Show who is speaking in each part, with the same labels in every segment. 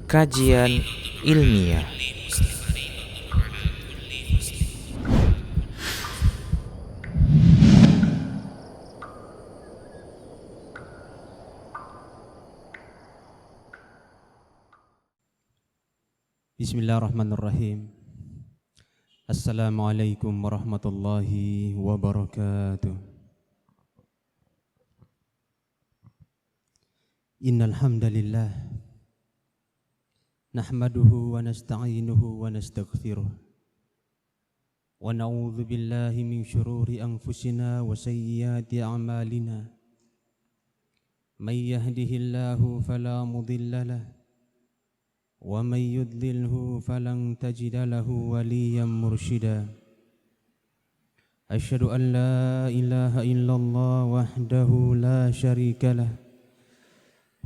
Speaker 1: Kajian ilmiah.
Speaker 2: Bismillahirrahmanirrahim. Assalamualaikum warahmatullahi wabarakatuh. Innal hamdalillah nahmaduhu wa nasta'inuhu wa nastaghfiruh wa na'udzu billahi min shururi anfusina wa sayyiati a'malina. May yahdihillahu fala mudilla lahu wa may yudlilhu falan tajida lahu waliyan mursyida. Asyhadu an la ilaha illallah wahdahu la syarika lah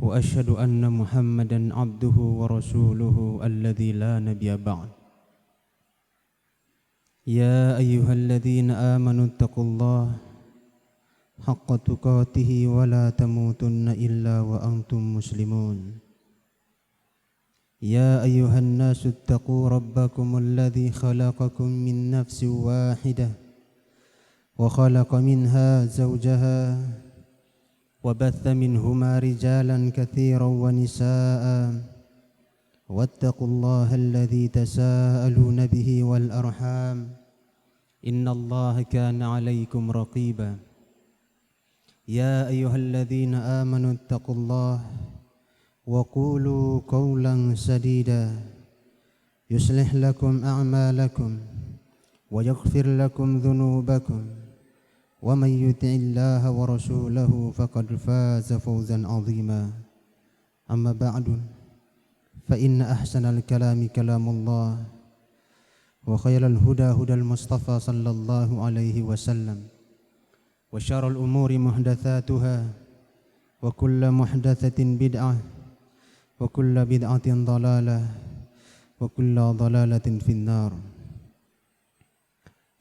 Speaker 2: wa asyhadu anna Muhammadan abduhu wa rasuluhu alladzi la nabiyya ba'd. Ya ayyuhalladzina amanu taqullaha haqqa tuqatih wa la tamutunna illa wa antum muslimun. Ya ayyuhan nasu ittaqu rabbakum alladzi khalaqakum min nafsin wahidah wa khalaqa minha zawjaha wa batha minhuma rijalan katsiran wa nisaa'a wattaqullaha alladzi tasaaluna bihi wal arham innallaha kana 'alaykum raqiba. Ya ayyuhalladzina amanu ittaqullaha wa qulu qawlan sadida yuslih lakum a'malakum wa yaghfir lakum dhunubakum wa man yuti'illaha wa rasulahu faqad faza fawzan 'azima. Amma ba'du, fa inna ahsanal kalami kalamullah wa khairal huda hudal mustafa sallallahu alaihi wasallam wa syarrul umuri muhdatsatuha wa kullu muhdatsatin bid'ah wa kullu bid'atin dhalalah wa kullu dhalalatin finnar.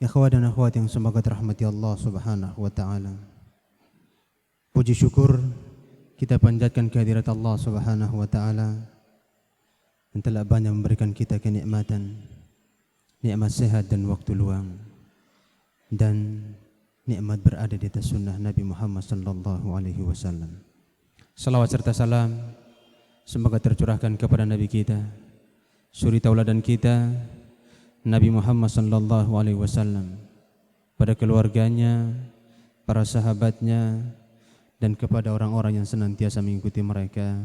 Speaker 2: Ikhwan dan akhwat yang semoga dirahmati Allah Subhanahu wa taala. Puji syukur kita panjatkan kehadirat Allah Subhanahu wa taala yang telah banyak memberikan kita kenikmatan, nikmat sehat dan waktu luang, dan nikmat berada di atas sunnah Nabi Muhammad sallallahu alaihi wasallam. Salawat serta salam semoga tercurahkan kepada Nabi kita, suri tauladan kita, Nabi Muhammad sallallahu alaihi wasallam, pada keluarganya, para sahabatnya, dan kepada orang-orang yang senantiasa mengikuti mereka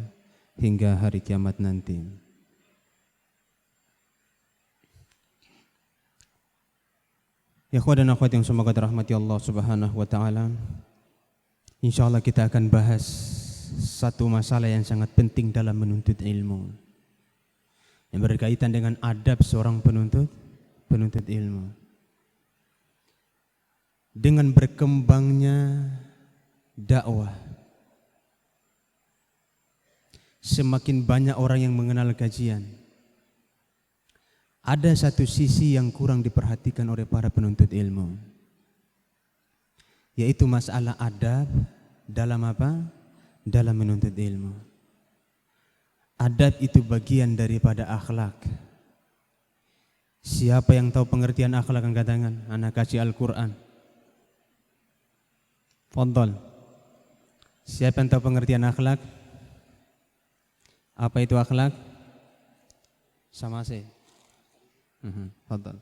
Speaker 2: hingga hari kiamat nanti. Ikhwan dan akhwat yang semoga dirahmati Allah Subhanahu wa taala, insyaallah kita akan bahas satu masalah yang sangat penting dalam menuntut ilmu, yang berkaitan dengan adab seorang penuntut ilmu. Dengan berkembangnya dakwah, semakin banyak orang yang mengenal kajian, ada satu sisi yang kurang diperhatikan oleh para penuntut ilmu, yaitu masalah adab dalam apa? Dalam menuntut ilmu. Adab itu bagian daripada akhlak. Siapa yang tahu pengertian akhlak angkat tangan? Anak kasih Al-Quran. Fadhal. Siapa yang tahu pengertian akhlak? Apa itu akhlak? Sama saya. Fadhal.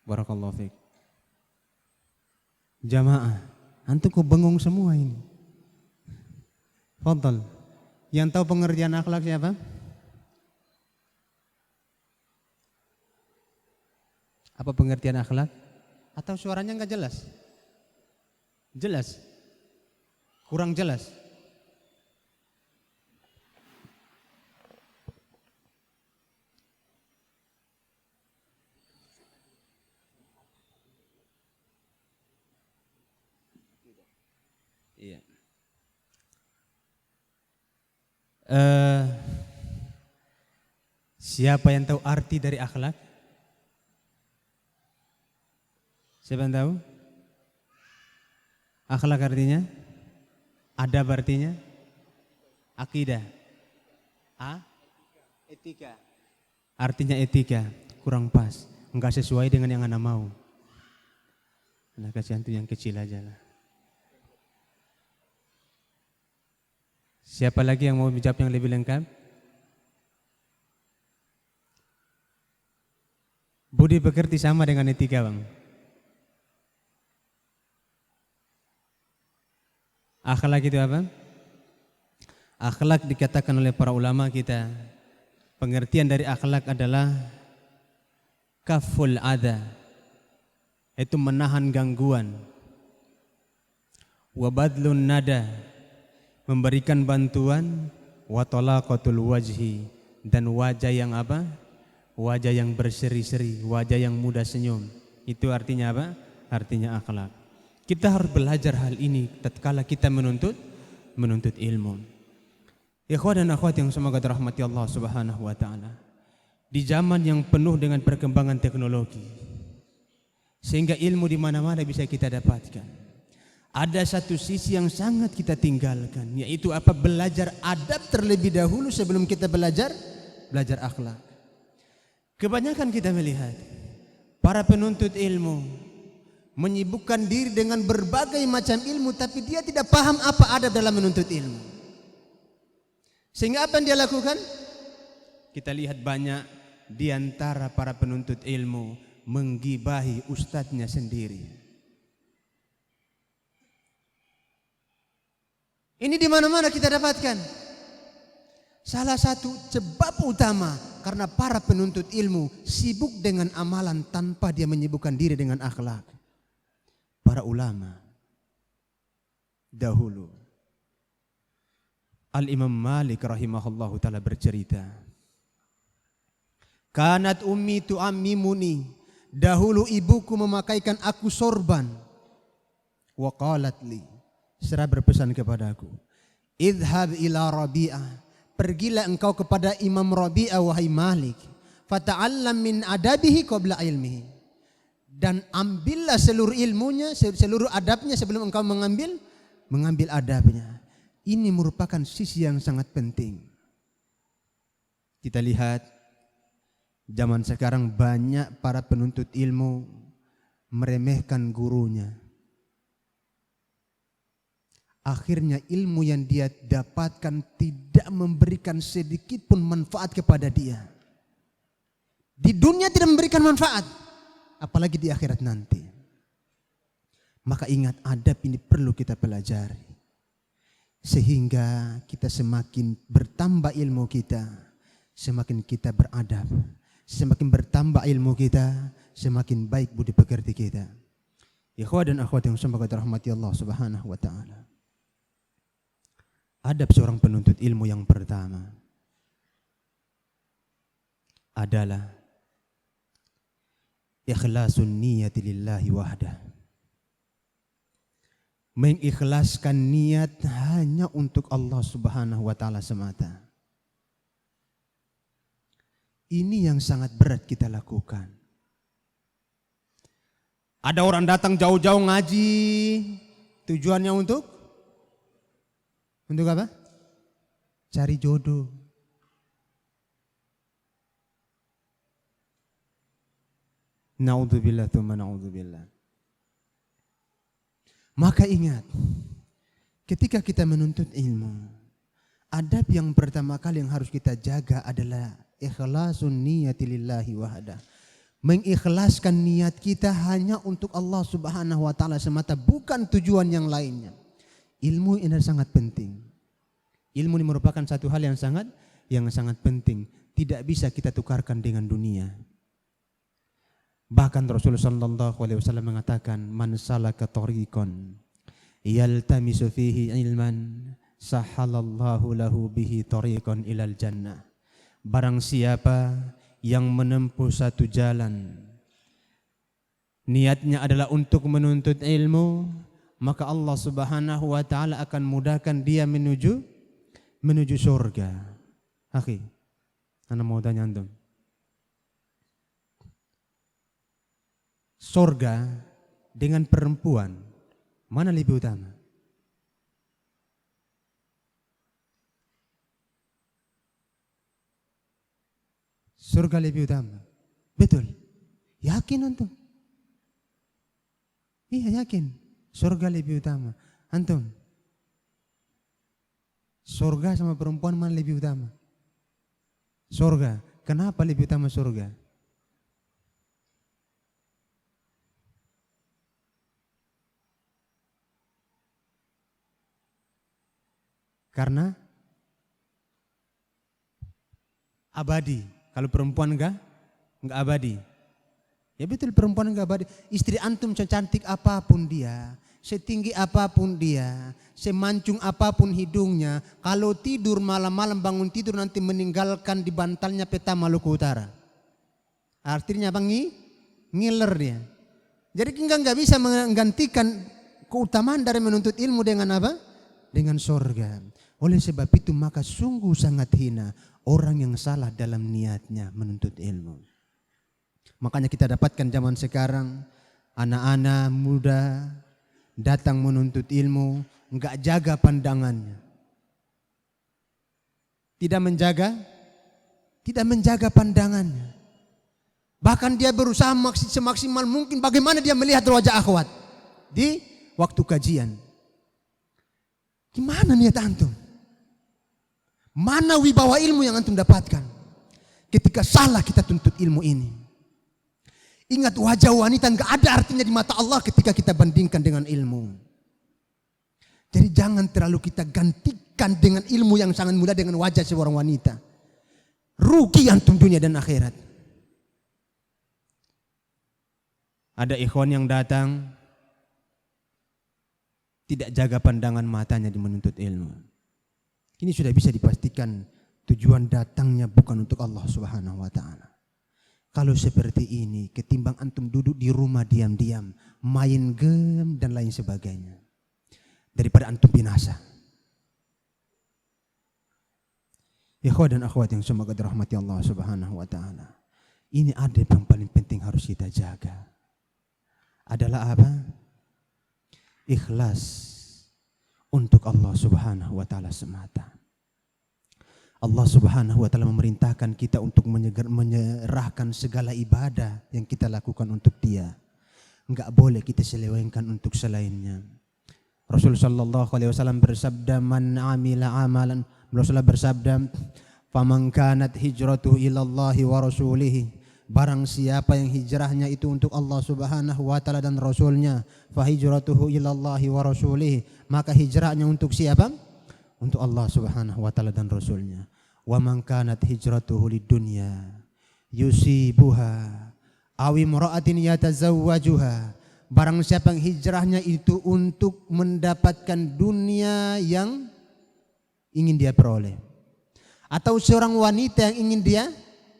Speaker 2: Barakallahu fiik. Jamaah, antum kok bengong semua ini? Fadhal. Yang tahu pengertian akhlak siapa? Apa pengertian akhlak? Atau suaranya enggak jelas? Jelas? Kurang jelas? Iya. Siapa yang tahu arti dari akhlak? Siapa yang tahu? Akhlak artinya? Adab artinya? Akidah. Etika. Artinya etika, kurang pas. Enggak sesuai dengan yang Ana mau. Ana kasih antum yang kecil aja lah. Siapa lagi yang mau menjawab yang lebih lengkap? Budi pekerti sama dengan etika, Bang. Akhlak itu apa? Akhlak dikatakan oleh para ulama kita, pengertian dari akhlak adalah kaful adha, itu menahan gangguan, wabadlun nada, memberikan bantuan, wa talaqatul wajhi, dan wajah yang apa? Wajah yang berseri-seri, wajah yang mudah senyum. Itu artinya apa? Artinya akhlak. Kita harus belajar hal ini tatkala kita menuntut ilmu. Ikhwan dan akhwat yang semoga dirahmati Allah Subhanahu wa taala. Di zaman yang penuh dengan perkembangan teknologi, sehingga ilmu di mana-mana bisa kita dapatkan. Ada satu sisi yang sangat kita tinggalkan, yaitu apa? Belajar adab terlebih dahulu sebelum kita belajar akhlak. Kebanyakan kita melihat para penuntut ilmu menyibukkan diri dengan berbagai macam ilmu, tapi dia tidak paham apa adab dalam menuntut ilmu. Sehingga apa yang dia lakukan? Kita lihat banyak di antara para penuntut ilmu menggibahi ustadznya sendiri. Ini di mana-mana kita dapatkan. Salah satu sebab utama karena para penuntut ilmu sibuk dengan amalan tanpa dia menyibukkan diri dengan akhlak. Para ulama dahulu, Al-Imam Malik rahimahullahu ta'ala bercerita, kanat ummi tu'ammimuni, dahulu ibuku memakaikan aku sorban, wa qalat li, seraya berpesan kepadaku, idhab ila Rabi'ah, pergilah engkau kepada Imam Rabi'ah wahai Malik, fata'allam min adabihi qabla ilmihi, dan ambillah seluruh ilmunya, seluruh adabnya sebelum engkau mengambil adabnya. Ini merupakan sisi yang sangat penting. Kita lihat zaman sekarang banyak para penuntut ilmu meremehkan gurunya. Akhirnya ilmu yang dia dapatkan tidak memberikan sedikit pun manfaat kepada dia. Di dunia tidak memberikan manfaat, apalagi di akhirat nanti. Maka ingat, adab ini perlu kita pelajari, sehingga kita semakin bertambah ilmu kita, semakin kita beradab. Semakin bertambah ilmu kita, semakin baik budi pekerti kita. Ikhwan dan akhwat yang semoga dirahmati Allah Subhanahu wa taala. Adab seorang penuntut ilmu yang pertama adalah ikhlasun niyati lillahi wahdah. Mengikhlaskan niat hanya untuk Allah Subhanahu wa taala semata. Ini yang sangat berat kita lakukan. Ada orang datang jauh-jauh ngaji, tujuannya untuk apa? Cari jodoh. Na'udzubillah tsumma na'udzubillah. Maka ingat, ketika kita menuntut ilmu, adab yang pertama kali yang harus kita jaga adalah ikhlasun niyati lillahi wahda. Mengikhlaskan niat kita hanya untuk Allah Subhanahu wa taala semata, bukan tujuan yang lainnya. Ilmu ini sangat penting. Ilmu ini merupakan satu hal yang sangat penting. Tidak bisa kita tukarkan dengan dunia. Bahkan Rasulullah sallallahu alaihi wasallam mengatakan, man salaka tariqan yaltamisu fihi ilman sahalallahu lahu bihi tariqan ilal jannah. Barang siapa yang menempuh satu jalan, niatnya adalah untuk menuntut ilmu, maka Allah Subhanahu wa taala akan mudahkan dia menuju surga. Akhi, ana mau tanya antum. Surga dengan perempuan, mana lebih utama? Surga lebih utama. Betul. Yakin antum? Iya yakin. Surga lebih utama. Antum? Surga sama perempuan mana lebih utama? Surga. Kenapa lebih utama surga? Karena abadi. Kalau perempuan enggak abadi. Ya betul, perempuan enggak abadi. Istri antum secantik apapun dia, setinggi apapun dia, semancung apapun hidungnya, kalau tidur malam-malam bangun tidur nanti meninggalkan di bantalnya peta Maluku Utara. Artinya apa? Ngiler dia. Jadi enggak bisa menggantikan keutamaan dari menuntut ilmu dengan apa? Dengan surga. Oleh sebab itu maka sungguh sangat hina orang yang salah dalam niatnya menuntut ilmu. Makanya kita dapatkan zaman sekarang anak-anak muda datang menuntut ilmu, enggak jaga pandangannya. Tidak menjaga pandangannya. Bahkan dia berusaha semaksimal mungkin bagaimana dia melihat wajah akhwat di waktu kajian. Gimana niat antum? Mana wibawa ilmu yang antum dapatkan? Ketika salah kita tuntut ilmu ini. Ingat, wajah wanita enggak ada artinya di mata Allah ketika kita bandingkan dengan ilmu. Jadi jangan terlalu kita gantikan dengan ilmu yang sangat mudah dengan wajah seorang wanita. Rugi antum dunia dan akhirat. Ada ikhwan yang datang tidak jaga pandangan matanya di menuntut ilmu. Ini sudah bisa dipastikan tujuan datangnya bukan untuk Allah Subhanahu wa taala. Kalau seperti ini, ketimbang antum duduk di rumah diam-diam, main game dan lain sebagainya, daripada antum binasa. Ikhwan dan akhwat yang semoga dirahmati Allah Subhanahu wa taala. Ini ada yang paling penting harus kita jaga. Adalah apa? Ikhlas untuk Allah Subhanahu wa taala semata. Allah Subhanahu wa taala memerintahkan kita untuk menyerahkan segala ibadah yang kita lakukan untuk Dia. Enggak boleh kita selewengkan untuk selainnya. Rasul sallallahu alaihi wasallam bersabda, "Man 'amila 'amalan", Rasulullah bersabda, "Faman kanat hijratuhu ila Allah wa rasulih", barang siapa yang hijrahnya itu untuk Allah Subhanahu wa taala dan Rasulnya, fa hijratuhu ila Allah wa rasulih, maka hijrahnya untuk siapa? Untuk Allah Subhanahu wa taala dan Rasulnya. Wa man kanat hijratuhu lidunya yusibuha aw imra'atin yatazawwajuha, barang siapa yang hijrahnya itu untuk mendapatkan dunia yang ingin dia peroleh, atau seorang wanita yang ingin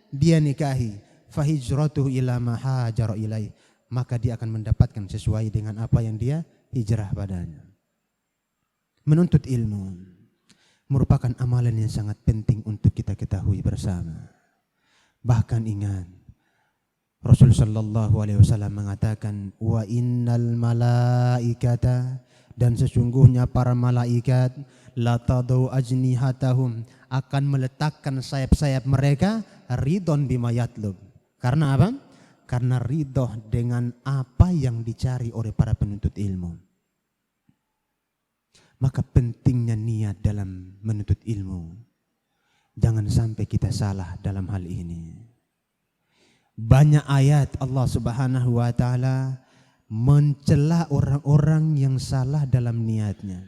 Speaker 2: dia nikahi, fa hijratuhu ila ma hajara ilaih, maka dia akan mendapatkan sesuai dengan apa yang dia hijrah padanya. Menuntut ilmu merupakan amalan yang sangat penting untuk kita ketahui bersama. Bahkan ingat, Rasul sallallahu alaihi wasallam mengatakan, wa innal malaikata, dan sesungguhnya para malaikat, la tadau ajnihatahum, akan meletakkan sayap-sayap mereka, ridon bima yatlub. Karena apa? Karena ridho dengan apa yang dicari oleh para penuntut ilmu. Maka pentingnya niat dalam menuntut ilmu. Jangan sampai kita salah dalam hal ini. Banyak ayat Allah Subhanahu wa taala mencela orang-orang yang salah dalam niatnya.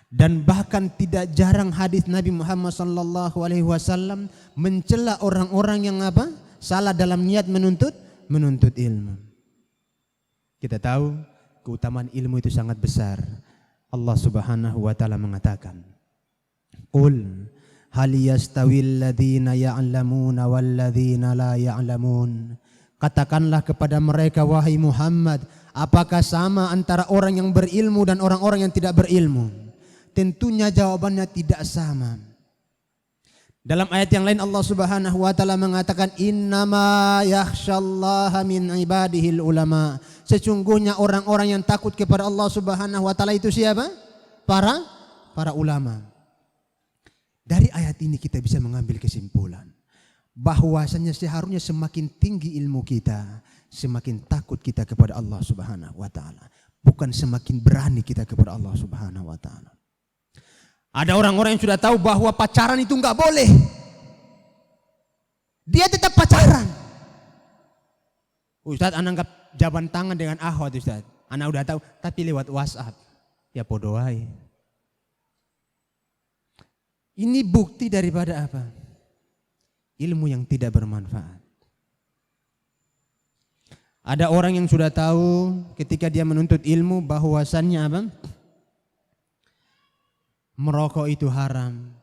Speaker 2: Dan bahkan tidak jarang hadis Nabi Muhammad sallallahu alaihi wasallam mencela orang-orang yang apa? Salah dalam niat menuntut ilmu. Kita tahu keutamaan ilmu itu sangat besar. Allah Subhanahu wa taala mengatakan, "Qul hal yastawil ladzina ya'lamuna wal ladzina la ya'lamun." Katakanlah kepada mereka, wahai Muhammad, apakah sama antara orang yang berilmu dan orang-orang yang tidak berilmu? Tentunya jawabannya tidak sama. Dalam ayat yang lain Allah Subhanahu wa taala mengatakan, "Innama yakhsyallaha min ibadihil ulama." Sesungguhnya orang-orang yang takut kepada Allah Subhanahu wa taala itu siapa? Para ulama. Dari ayat ini kita bisa mengambil kesimpulan bahwasanya seharusnya semakin tinggi ilmu kita, semakin takut kita kepada Allah Subhanahu wa taala, bukan semakin berani kita kepada Allah Subhanahu wa taala. Ada orang-orang yang sudah tahu bahwa pacaran itu enggak boleh. Dia tetap pacaran. Ustaz, anak anggap jaban tangan dengan akhwat Ustaz. Anak udah tahu, tapi lewat WhatsApp. Ya podo wae. Ini bukti daripada apa? Ilmu yang tidak bermanfaat. Ada orang yang sudah tahu ketika dia menuntut ilmu bahwasannya apa? Merokok itu haram.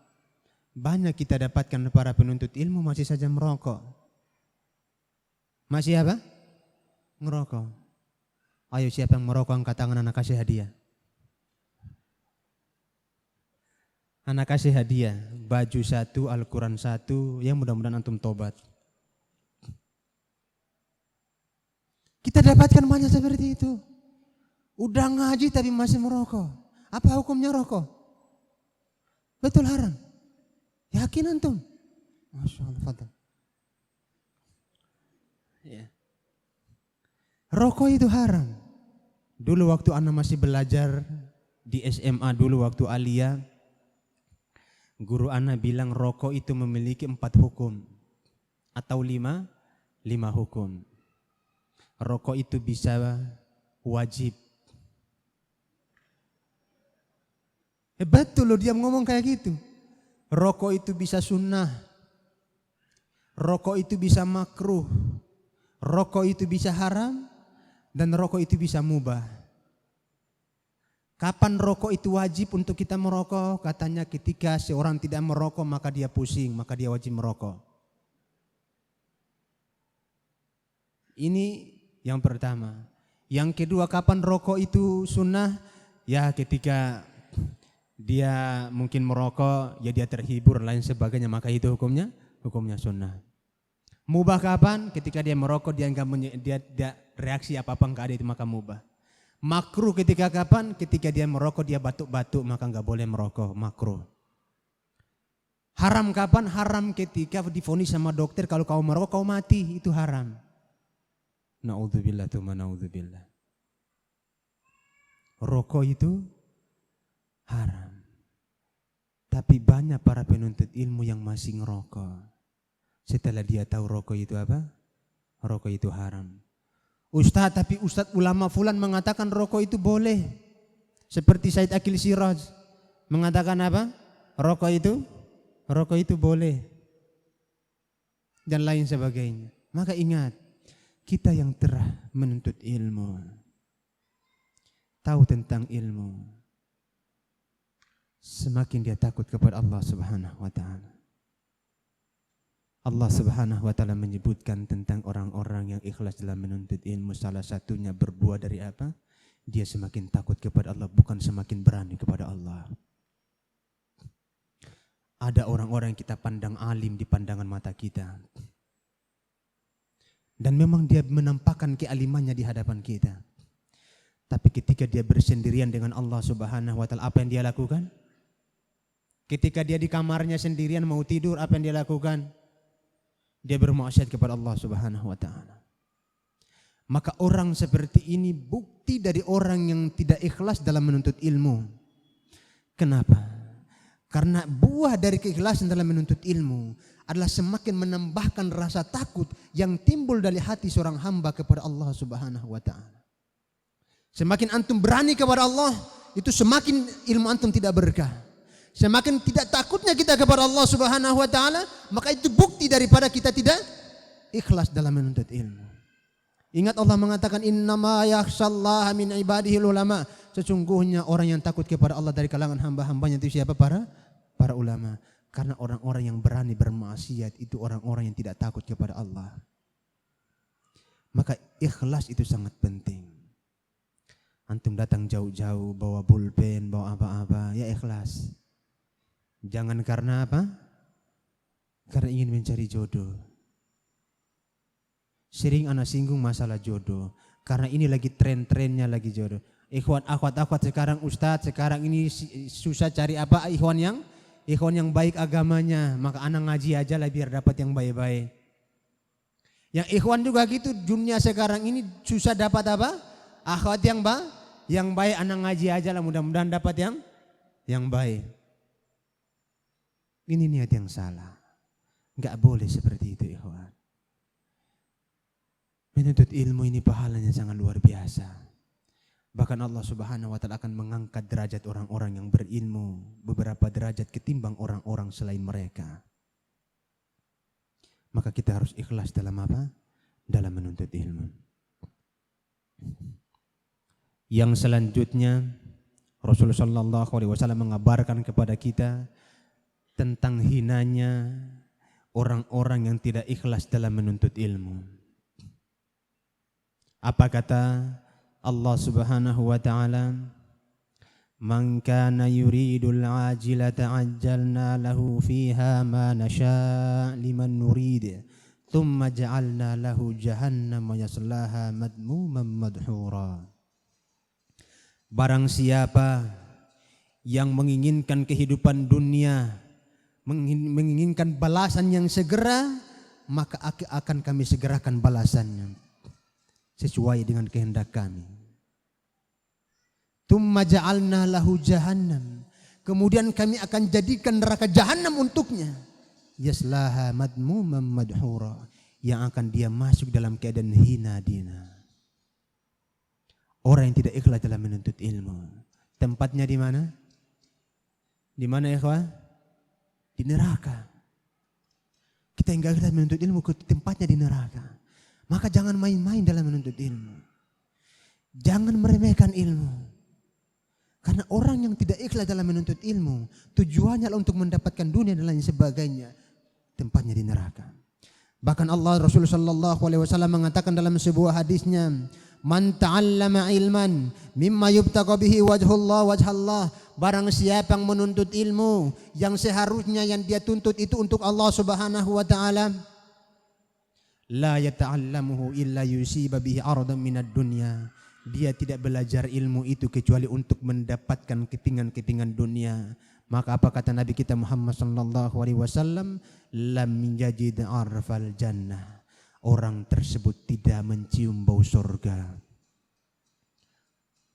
Speaker 2: Banyak kita dapatkan para penuntut ilmu masih saja merokok. Masih apa? Ngerokok. Ayo siapa yang merokok angkat tangan, anak kasih hadiah. Anak kasih hadiah, baju 1, Al-Quran 1, yang mudah-mudahan antum tobat. Kita dapatkan banyak seperti itu. Udah ngaji tapi masih merokok. Apa hukumnya rokok? Betul haram. Yakin antum? Masya Allah, fadal. Ya. Rokok itu haram. Dulu waktu anak masih belajar di SMA dulu waktu alia, guru anak bilang rokok itu memiliki 4 hukum atau 5 hukum. Rokok itu bisa wajib. Betul loh dia ngomong kayak gitu. Rokok itu bisa sunnah. Rokok itu bisa makruh. Rokok itu bisa haram. Dan rokok itu bisa mubah. Kapan rokok itu wajib untuk kita merokok? Katanya ketika seorang tidak merokok maka dia pusing, maka dia wajib merokok. Ini yang pertama. Yang kedua, kapan rokok itu sunnah? Ya ketika dia mungkin merokok, ya dia terhibur lain sebagainya, maka itu hukumnya sunnah. Mubah kapan? Ketika dia merokok dia reaksi apa-apa enggak ada, itu maka mubah. Makruh ketika kapan? Ketika dia merokok dia batuk-batuk, maka enggak boleh merokok, makruh. Haram kapan? Haram ketika divonis sama dokter kalau kau merokok kau mati, itu haram. Na'udzubillah tsumma na'udzubillah. Rokok itu haram. Tapi banyak para penuntut ilmu yang masih ngerokok. Setelah dia tahu rokok itu apa? Rokok itu haram. Ustaz, tapi Ustaz ulama fulan mengatakan rokok itu boleh. Seperti Said Akil Siraj mengatakan apa? Rokok itu boleh. Dan lain sebagainya. Maka ingat, kita yang telah menuntut ilmu, tahu tentang ilmu, semakin dia takut kepada Allah Subhanahu wa taala. Allah Subhanahu wa taala menyebutkan tentang orang-orang yang ikhlas dalam menuntut ilmu, salah satunya berbuah dari apa? Dia semakin takut kepada Allah, bukan semakin berani kepada Allah. Ada orang-orang yang kita pandang alim di pandangan mata kita. Dan memang dia menampakkan kealimannya di hadapan kita. Tapi ketika dia bersendirian dengan Allah Subhanahu wa taala, apa yang dia lakukan? Ketika dia di kamarnya sendirian mau tidur, apa yang dia lakukan? Dia bermaksiat kepada Allah Subhanahu wa taala. Maka orang seperti ini bukti dari orang yang tidak ikhlas dalam menuntut ilmu. Kenapa? Karena buah dari keikhlasan dalam menuntut ilmu adalah semakin menambahkan rasa takut yang timbul dari hati seorang hamba kepada Allah Subhanahu wa taala. Semakin antum berani kepada Allah, itu semakin ilmu antum tidak berkah. Semakin tidak takutnya kita kepada Allah Subhanahu wa taala, maka itu bukti daripada kita tidak ikhlas dalam menuntut ilmu. Ingat Allah mengatakan innama yakhshallaha min ibadihil ulama. Sesungguhnya orang yang takut kepada Allah dari kalangan hamba-hambanya itu siapa? Para ulama. Karena orang-orang yang berani bermaksiat itu orang-orang yang tidak takut kepada Allah. Maka ikhlas itu sangat penting. Antum datang jauh-jauh bawa pulpen, bawa apa-apa, ya ikhlas. Jangan karena apa? Karena ingin mencari jodoh. Sering anak singgung masalah jodoh. Karena ini lagi tren-trennya lagi jodoh. Ikhwan, akhwat sekarang Ustadz, sekarang ini susah cari apa? Ikhwan ikhwan yang baik agamanya, maka anak ngaji aja lah biar dapat yang baik-baik. Yang ikhwan juga gitu, dunia sekarang ini susah dapat apa? Akhwat yang baik, anak ngaji aja lah, mudah-mudahan dapat yang baik. Ini niat yang salah. Enggak boleh seperti itu, ikhwan. Menuntut ilmu ini pahalanya sangat luar biasa. Bahkan Allah Subhanahu wa taala akan mengangkat derajat orang-orang yang berilmu beberapa derajat ketimbang orang-orang selain mereka. Maka kita harus ikhlas dalam apa? Dalam menuntut ilmu. Yang selanjutnya Rasulullah sallallahu alaihi wasallam mengabarkan kepada kita tentang hinanya orang-orang yang tidak ikhlas dalam menuntut ilmu. Apa kata Allah Subhanahu wa taala? Man kana yuridul ajilata ajjalna lahu fiha ma nasha' liman nurid thumma ja'alna lahu jahannama yaslaha madmuman madhura. Barang siapa yang menginginkan kehidupan dunia, menginginkan balasan yang segera, maka akan kami segerakan balasannya sesuai dengan kehendak kami. Tsumma ja'alna lahu jahannam. Kemudian kami akan jadikan neraka jahanam untuknya. Yaslaha madmuman madhura. Yang akan dia masuk dalam keadaan hina dina. Orang yang tidak ikhlas dalam menuntut ilmu. Tempatnya di mana? Di mana ikhwan? Di neraka. Kita yang gagal menuntut ilmu, tempatnya di neraka. Maka jangan main-main dalam menuntut ilmu. Jangan meremehkan ilmu. Karena orang yang tidak ikhlas dalam menuntut ilmu, tujuannya adalah untuk mendapatkan dunia dan lain sebagainya. Tempatnya di neraka. Bahkan Allah Rasulullah sallallahu alaihi wasallam mengatakan dalam sebuah hadisnya, "Man ta'allama ilman mimma yubtaqa bihi wajhallah." Barang siapa yang menuntut ilmu yang seharusnya yang dia tuntut itu untuk Allah Subhanahu wa taala, la yata'allamuhu illa yusiba bihi aradan minad dunya. Dia tidak belajar ilmu itu kecuali untuk mendapatkan kepingan-kepingan dunia. Maka apa kata Nabi kita Muhammad sallallahu alaihi wasallam? Lam yajid arfal jannah. Orang tersebut tidak mencium bau surga.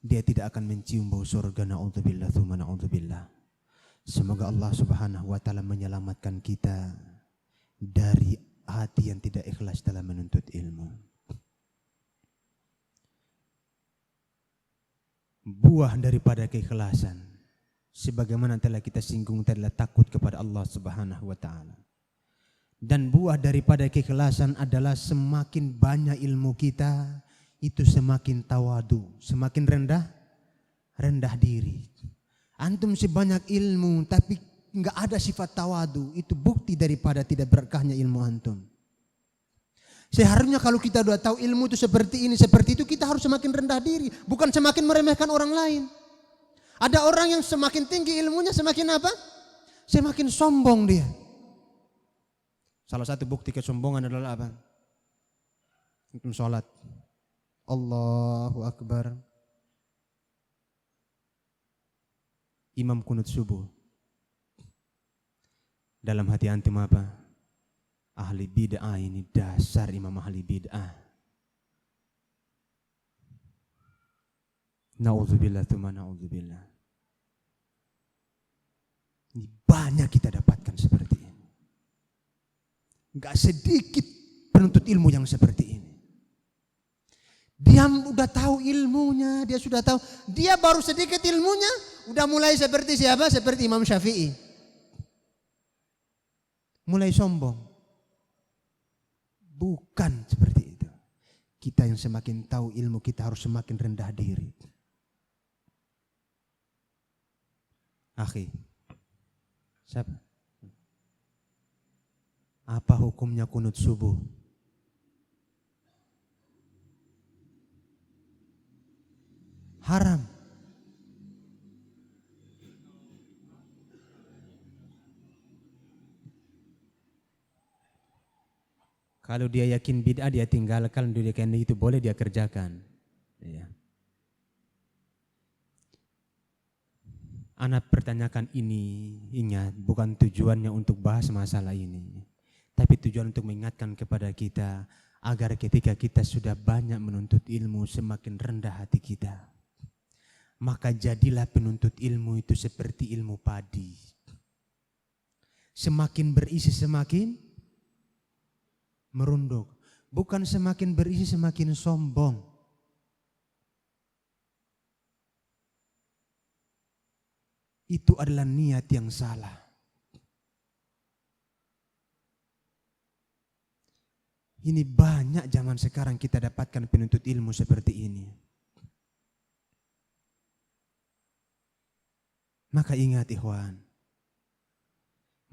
Speaker 2: Dia tidak akan mencium bau surga. Na'udzubillah tsumma na'udzubillah. Semoga Allah Subhanahu wa taala menyelamatkan kita dari hati yang tidak ikhlas dalam menuntut ilmu. Buah daripada keikhlasan, sebagaimana telah kita singgung tadi, adalah takut kepada Allah Subhanahu wa taala. Dan buah daripada keikhlasan adalah semakin banyak ilmu kita, itu semakin tawadu, semakin rendah diri. Antum sebanyak ilmu tapi enggak ada sifat tawadu, itu bukti daripada tidak berkahnya ilmu antum. Seharusnya kalau kita sudah tahu ilmu itu seperti ini, seperti itu, kita harus semakin rendah diri, bukan semakin meremehkan orang lain. Ada orang yang semakin tinggi ilmunya semakin apa? Semakin sombong dia. Salah satu bukti kesombongan adalah apa? Itu sholat. Allahu Akbar. Imam kunut subuh. Dalam hati antum apa? Ahli bid'ah ini, dasar imam ahli bid'ah. Na'udzubillah tsumma na'udzubillah. Ini banyak kita dapatkan seperti ini. Enggak sedikit penuntut ilmu yang seperti ini. Dia sudah tahu ilmunya, dia sudah tahu. Dia baru sedikit ilmunya, udah mulai seperti siapa? Seperti Imam Syafi'i. Mulai sombong. Bukan seperti itu. Kita yang semakin tahu ilmu, kita harus semakin rendah diri. Akhi, siapa? Apa hukumnya kunut subuh? Haram. Kalau dia yakin bid'ah dia tinggalkan, dia yakin itu boleh dia kerjakan. Ya. Ana pertanyakan ini, ingat, bukan tujuannya untuk bahas masalah ini, tapi tujuan untuk mengingatkan kepada kita agar ketika kita sudah banyak menuntut ilmu, semakin rendah hati kita. Maka jadilah penuntut ilmu itu seperti ilmu padi. Semakin berisi semakin merunduk. Bukan semakin berisi semakin sombong. Itu adalah niat yang salah. Ini banyak zaman sekarang kita dapatkan penuntut ilmu seperti ini. Maka ingat ikhwan,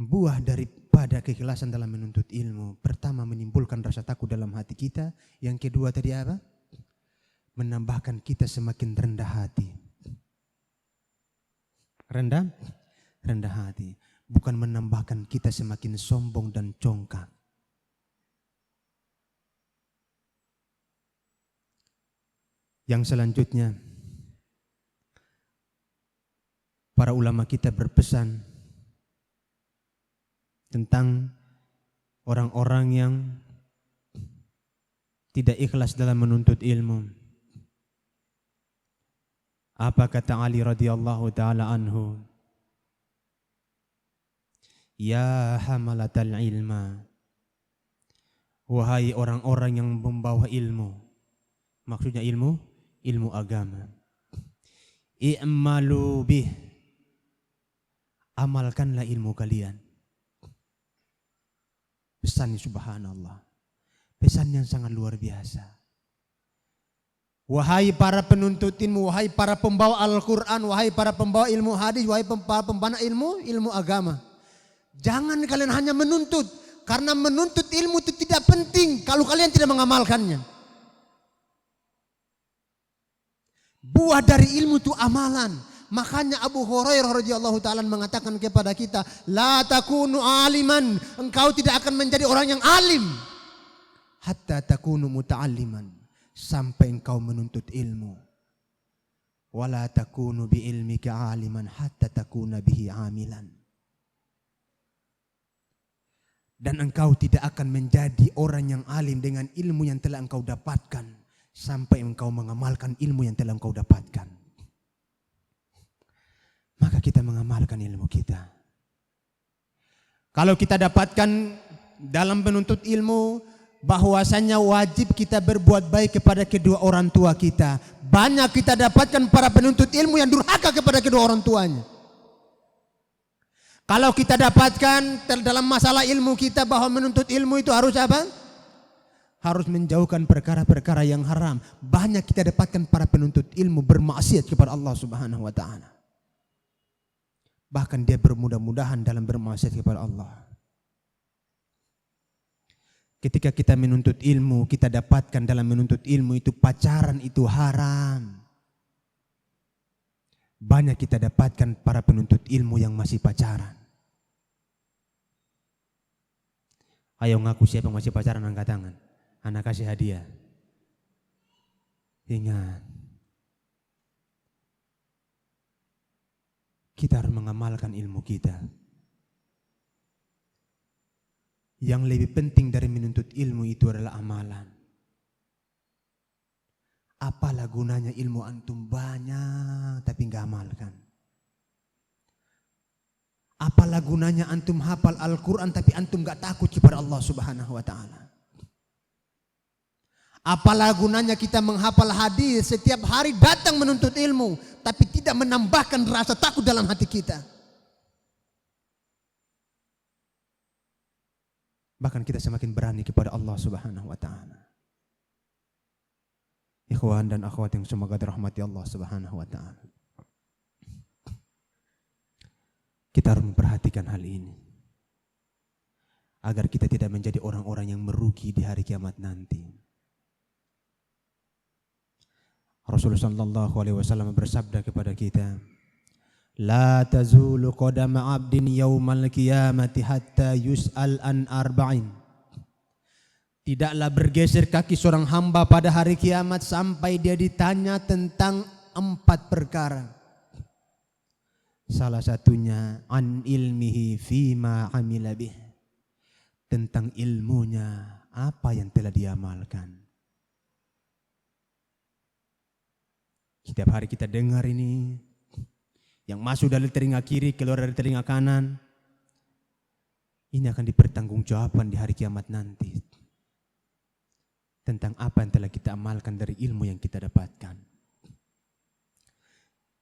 Speaker 2: buah daripada keikhlasan dalam menuntut ilmu, pertama menimbulkan rasa takut dalam hati kita, yang kedua tadi apa? Menambahkan kita semakin rendah hati. Rendah hati, bukan menambahkan kita semakin sombong dan congkak. Yang selanjutnya, para ulama kita berpesan tentang orang-orang yang tidak ikhlas dalam menuntut ilmu. Apa kata Ali radhiyallahu taala anhu? Ya hamalatal ilma, wahai orang-orang yang membawa ilmu. Maksudnya ilmu agama. I'malu bih, amalkanlah ilmu kalian. Pesan subhanallah, pesan yang sangat luar biasa. Wahai para penuntut ilmu, wahai para pembawa Al-Quran, wahai para pembawa ilmu hadis, wahai para pembina ilmu agama. Jangan kalian hanya menuntut, karena menuntut ilmu itu tidak penting kalau kalian tidak mengamalkannya. Buah dari ilmu itu amalan. Makanya Abu Hurairah radhiyallahu taala mengatakan kepada kita, la takunu aliman, engkau tidak akan menjadi orang yang alim hatta takunu muta'alliman, sampai engkau menuntut ilmu. Wala takunu bi ilmika aliman hatta takuna bihi amilan. Dan engkau tidak akan menjadi orang yang alim dengan ilmu yang telah engkau dapatkan sampai engkau mengamalkan ilmu yang telah engkau dapatkan. Maka kita mengamalkan ilmu kita. Kalau kita dapatkan dalam penuntut ilmu bahwasanya wajib kita berbuat baik kepada kedua orang tua kita. Banyak kita dapatkan para penuntut ilmu yang durhaka kepada kedua orang tuanya. Kalau kita dapatkan dalam masalah ilmu kita bahwa menuntut ilmu itu harus apa? Harus menjauhkan perkara-perkara yang haram. Banyak kita dapatkan para penuntut ilmu bermaksiat kepada Allah Subhanahu wa taala. Bahkan dia bermudah-mudahan dalam bermaksiat kepada Allah. Ketika kita menuntut ilmu, kita dapatkan dalam menuntut ilmu itu pacaran itu haram. Banyak kita dapatkan para penuntut ilmu yang masih pacaran. Ayo ngaku siapa yang masih pacaran, angkat tangan. Anak kasih hadiah. Ingat, kita harus mengamalkan ilmu kita. Yang lebih penting dari menuntut ilmu itu adalah amalan. Apalah gunanya ilmu antum banyak tapi enggak amalkan? Apalah gunanya antum hafal Al-Quran tapi antum enggak takut kepada Allah Subhanahu wa taala? Apalah gunanya kita menghafal hadis setiap hari datang menuntut ilmu tapi tidak menambahkan rasa takut dalam hati kita? Bahkan kita semakin berani kepada Allah Subhanahu wa taala. Ikhwan dan akhwat yang semoga dirahmati Allah Subhanahu wa taala. Kita harus memperhatikan hal ini agar kita tidak menjadi orang-orang yang merugi di hari kiamat nanti. Rasulullah sallallahu alaihi wasallam bersabda kepada kita, la tazulu qadama 'abdin yaumal qiyamati hatta yus'al an arba'in. Tidaklah bergeser kaki seorang hamba pada hari kiamat sampai dia ditanya tentang 4 perkara. Salah satunya an ilmihi fima amila bih, tentang ilmunya apa yang telah diamalkan. Setiap hari kita dengar ini, yang masuk dari telinga kiri keluar dari telinga kanan, ini akan dipertanggungjawabkan di hari kiamat nanti tentang apa yang telah kita amalkan dari ilmu yang kita dapatkan.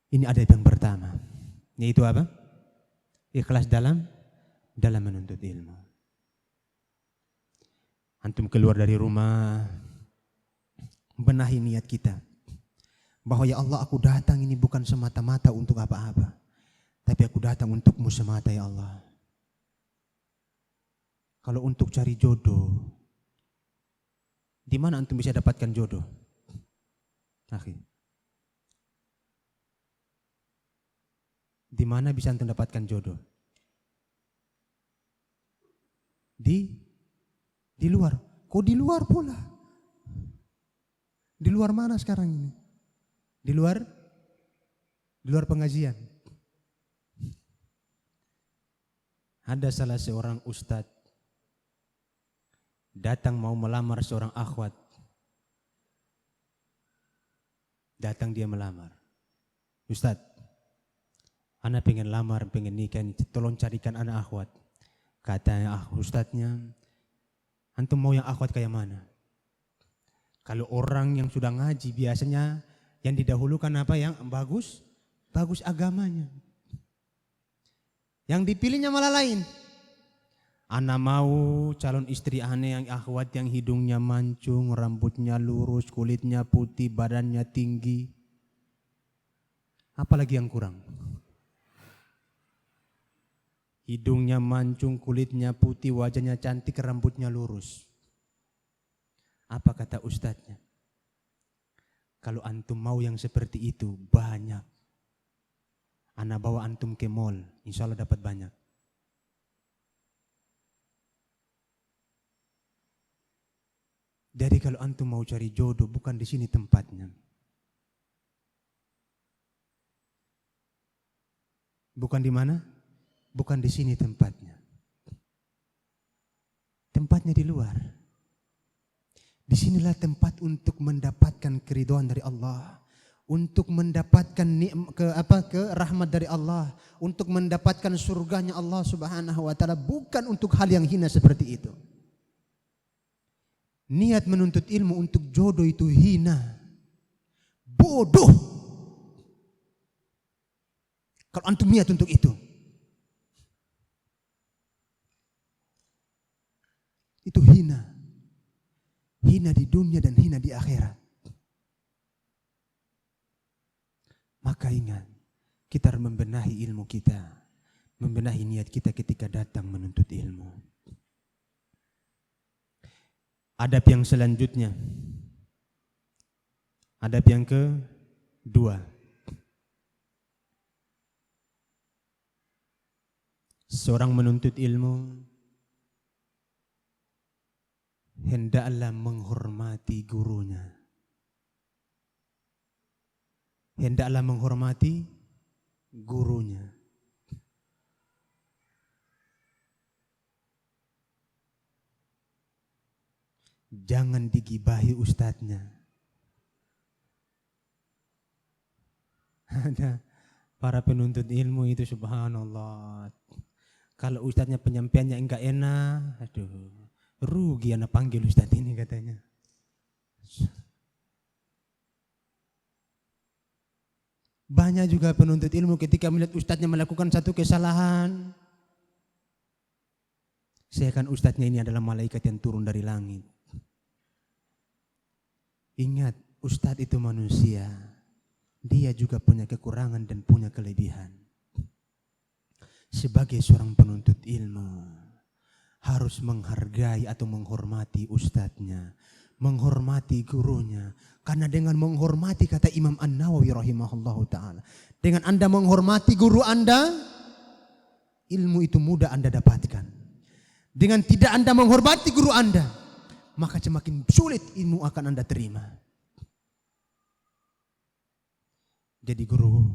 Speaker 2: Ini adab yang pertama, yaitu apa? Ikhlas dalam menuntut ilmu. Antum keluar dari rumah, benahi niat kita bahwa ya Allah, aku datang ini bukan semata-mata untuk apa-apa, tapi aku datang untukmu semata ya Allah. Kalau untuk cari jodoh, di mana antum bisa dapatkan jodoh? Akhi, di mana bisa antum dapatkan jodoh? Di luar. Kok di luar pula? Di luar mana sekarang ini? Di luar pengajian. Ada salah seorang ustadz datang mau melamar seorang akhwat. Datang dia melamar. Ustadz, ana pengen lamar, pengen nikah, tolong carikan ana akhwat. Katanya ustadznya, antum mau yang akhwat kayak mana? Kalau orang yang sudah ngaji biasanya yang didahulukan apa? Yang bagus agamanya. Yang dipilihnya malah lain. Ana mau calon istri aneh yang akhwat yang hidungnya mancung, rambutnya lurus, kulitnya putih, badannya tinggi. Apalagi yang kurang? Hidungnya mancung, kulitnya putih, wajahnya cantik, rambutnya lurus. Apa kata ustadznya? Kalau antum mau yang seperti itu, banyak. Ana bawa antum ke mall, insya Allah dapat banyak. Jadi kalau antum mau cari jodoh, bukan di sini tempatnya. Bukan di mana? Bukan di sini tempatnya. Tempatnya di luar. Disinilah tempat untuk mendapatkan keridhaan dari Allah, untuk mendapatkan rahmat dari Allah, untuk mendapatkan surganya Allah Subhanahu wa taala, bukan untuk hal yang hina seperti itu. Niat menuntut ilmu untuk jodoh itu hina, bodoh. Kalau antum niat untuk itu hina. Hina di dunia dan hina di akhirat. Maka ingat, kita harus membenahi ilmu kita, membenahi niat kita ketika datang menuntut ilmu. Adab yang selanjutnya, adab yang kedua, seorang menuntut ilmu hendaklah menghormati gurunya. Hendaklah menghormati gurunya. Jangan digibahi ustadznya. Ada para penuntut ilmu itu subhanallah. Kalau ustadznya penyampaiannya enggak enak, aduh, rugi anak panggil ustadz ini katanya. Banyak juga penuntut ilmu ketika melihat ustadznya melakukan satu kesalahan, seakan ustadznya ini adalah malaikat yang turun dari langit. Ingat, ustadz itu manusia. Dia juga punya kekurangan dan punya kelebihan. Sebagai seorang penuntut ilmu, harus menghargai atau menghormati ustadznya, menghormati gurunya. Karena dengan menghormati, kata Imam An-Nawawi rahimahullahu ta'ala, dengan Anda menghormati guru Anda, ilmu itu mudah Anda dapatkan. Dengan tidak Anda menghormati guru Anda, maka semakin sulit ilmu akan Anda terima. Jadi guru,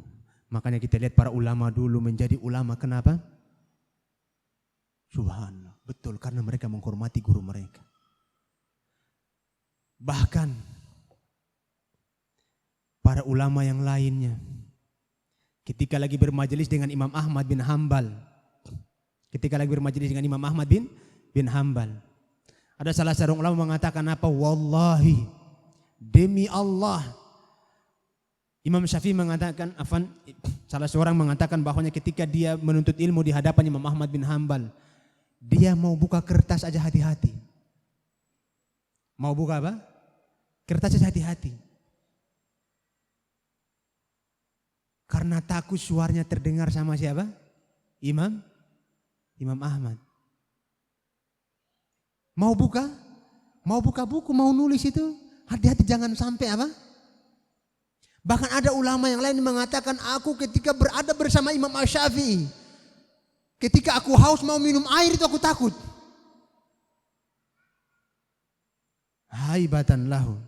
Speaker 2: Makanya kita lihat para ulama dulu menjadi ulama, kenapa? Subhanallah, betul, karena mereka menghormati guru mereka. Bahkan para ulama yang lainnya ketika lagi bermajelis dengan Imam Ahmad bin Hambal, bin Hambal, ada salah seorang ulama mengatakan apa? Wallahi, demi Allah. Imam Syafi'i mengatakan, salah seorang mengatakan bahwanya ketika dia menuntut ilmu di hadapan Imam Ahmad bin Hambal, dia mau buka kertas aja hati-hati. Mau buka apa? Kertas aja hati-hati. Karena takut suaranya terdengar sama siapa? Imam Ahmad. Mau buka buku, mau nulis itu, hati-hati jangan sampai apa? Bahkan ada ulama yang lain mengatakan, aku ketika berada bersama Imam Syafi'i, ketika aku haus mau minum air itu aku takut. Haibatan lahu,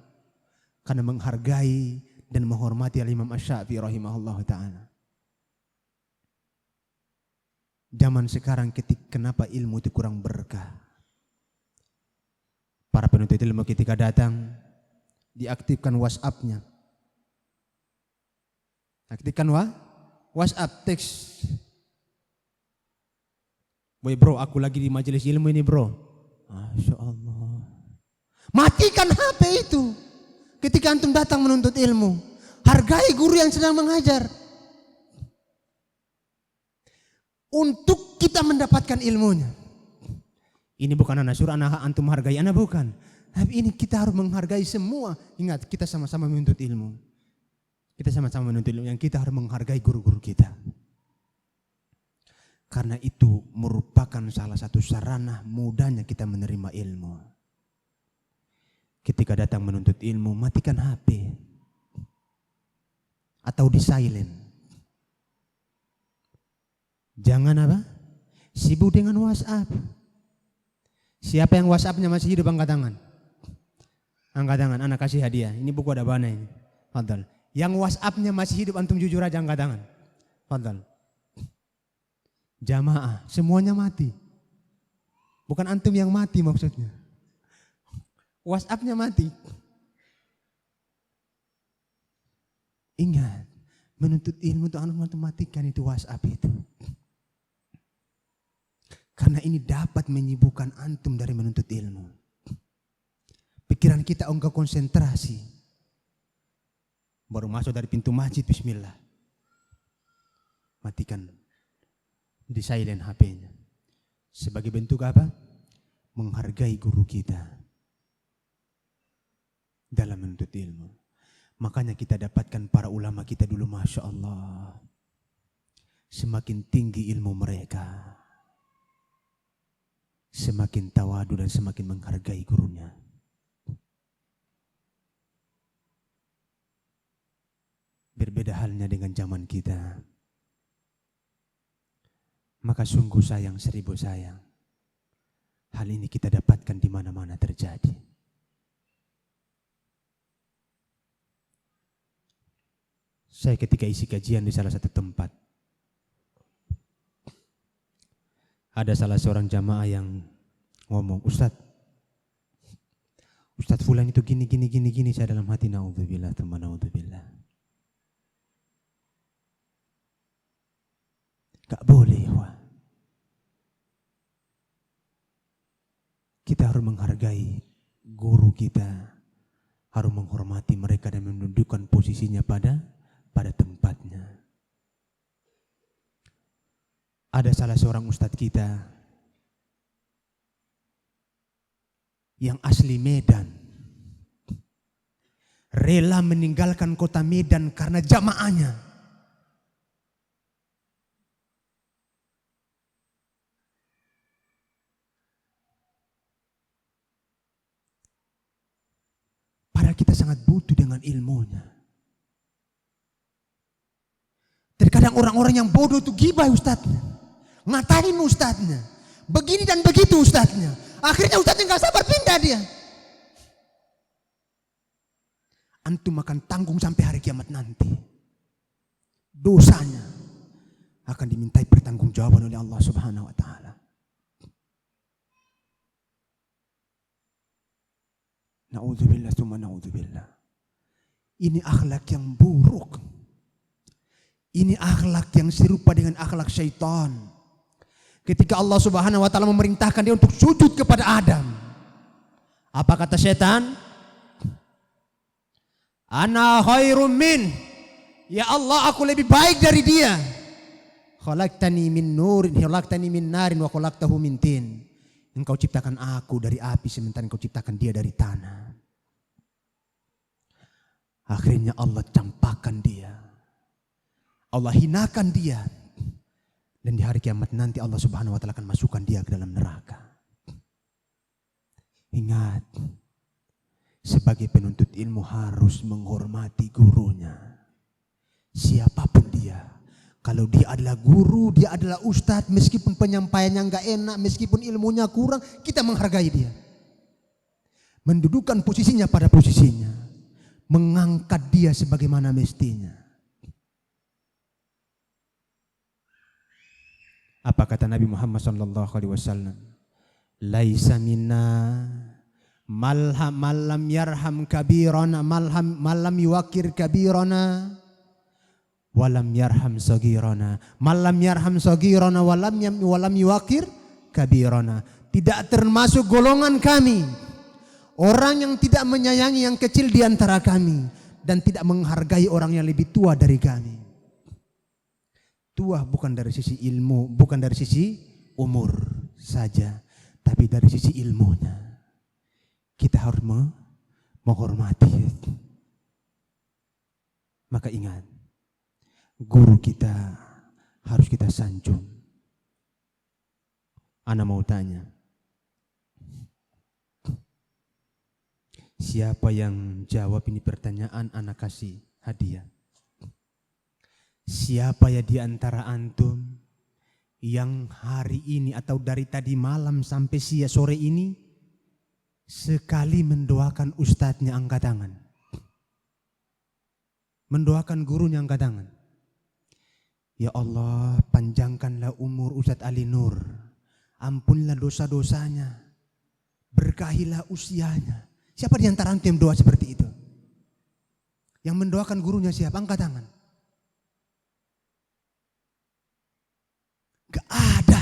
Speaker 2: karena menghargai dan menghormati Imam Syafi'i rahimahullah ta'ala. Zaman sekarang kenapa ilmu itu kurang berkah? Para penuntut ilmu ketika datang, diaktifkan WhatsApp-nya. Aktifkan WhatsApp, teks. Boy bro, aku lagi di majelis ilmu ini bro. Masya Allah. Matikan HP itu ketika antum datang menuntut ilmu. Hargai guru yang sedang mengajar. Untuk kita mendapatkan ilmunya. Ini bukan anak suruh anak antum hargai anak, bukan. Tapi ini kita harus menghargai semua. Ingat, kita sama-sama menuntut ilmu. Kita sama-sama menuntut ilmu, yang kita harus menghargai guru-guru kita. Karena itu merupakan salah satu sarana mudahnya kita menerima ilmu. Ketika datang menuntut ilmu, matikan HP. Atau di silent. Jangan apa? Sibuk dengan WhatsApp. Siapa yang WhatsApp-nya masih hidup angkat tangan? Angkat tangan, anak kasih hadiah. Ini buku ada bana ini. Fadal. Yang WhatsApp-nya masih hidup, antum jujur aja angkat tangan. Fadal. Jamaah, semuanya mati. Bukan antum yang mati maksudnya. WhatsApp-nya mati. Ingat, menuntut ilmu itu antum matikan itu WhatsApp itu. Karena ini dapat menyibukkan antum dari menuntut ilmu. Pikiran kita enggak konsentrasi. Baru masuk dari pintu masjid, bismillah. Matikan. Di silent HP-nya. Sebagai bentuk apa? Menghargai guru kita. Dalam menuntut ilmu. Makanya kita dapatkan para ulama kita dulu, Masya Allah. Semakin tinggi ilmu mereka, semakin tawadu dan semakin menghargai gurunya. Berbeda halnya dengan zaman kita. Maka sungguh sayang, seribu sayang. Hal ini kita dapatkan di mana-mana terjadi. Saya ketika isi kajian di salah satu tempat, ada salah seorang jamaah yang ngomong, Ustadz fulan itu gini. Saya dalam hati, naudzubillah, teman, naudzubillah. Gak boleh, wah. Kita harus menghargai guru kita, harus menghormati mereka dan menundukkan posisinya pada tempatnya. Ada salah seorang ustadz kita yang asli Medan, rela meninggalkan kota Medan karena jamaahnya. Padahal kita sangat butuh dengan ilmunya. Terkadang orang-orang yang bodoh itu gibah ustadznya, ngatain ustadznya, begini dan begitu ustadznya. Akhirnya ustadznya gak sabar pindah dia. Antum akan tanggung sampai hari kiamat nanti. dosanya akan dimintai pertanggungjawaban oleh Allah Subhanahu wa taala. Na'udzubillah tsumma na'udzubillah. Ini akhlak yang buruk. Ini akhlak yang serupa dengan akhlak syaitan. Ketika Allah Subhanahu wa taala memerintahkan dia untuk sujud kepada Adam, apa kata setan? Ana khairum min. Ya Allah, aku lebih baik dari dia. Khalaqtani min nurin, khalaqtani min narin wa khalaqtahu min tin. Engkau ciptakan aku dari api sementara engkau ciptakan dia dari tanah. Akhirnya Allah campakkan dia. Allah hinakan dia. Dan di hari kiamat nanti Allah Subhanahu wa taala akan masukkan dia ke dalam neraka. Ingat, sebagai penuntut ilmu harus menghormati gurunya. Siapapun dia. Kalau dia adalah guru, dia adalah ustadz, meskipun penyampaiannya enggak enak, meskipun ilmunya kurang, kita menghargai dia. Mendudukan posisinya pada posisinya. Mengangkat dia sebagaimana mestinya. Apa kata Nabi Muhammad SAW? Laisa minna malam yarham kabirana malam yuwakir kabirana walam yarham sagirana malam yarham sagirana walam yuwakir kabirana. Tidak termasuk golongan kami orang yang tidak menyayangi yang kecil di antara kami dan tidak menghargai orang yang lebih tua dari kami. Tua bukan dari sisi ilmu, bukan dari sisi umur saja, tapi dari sisi ilmunya. Kita harus menghormati. Maka ingat, guru kita harus kita sanjung. Ana mau tanya, siapa yang jawab ini pertanyaan, ana kasih hadiah. Siapa ya di antara antum yang hari ini atau dari tadi malam sampai sore ini sekali mendoakan ustadznya, angkat tangan. Mendoakan gurunya, angkat tangan. Ya Allah, panjangkanlah umur Ustadz Ali Nur. Ampunilah dosa-dosanya. Berkahilah usianya. Siapa di antara antum yang doa seperti itu? Yang mendoakan gurunya siapa? Angkat tangan. Gak ada.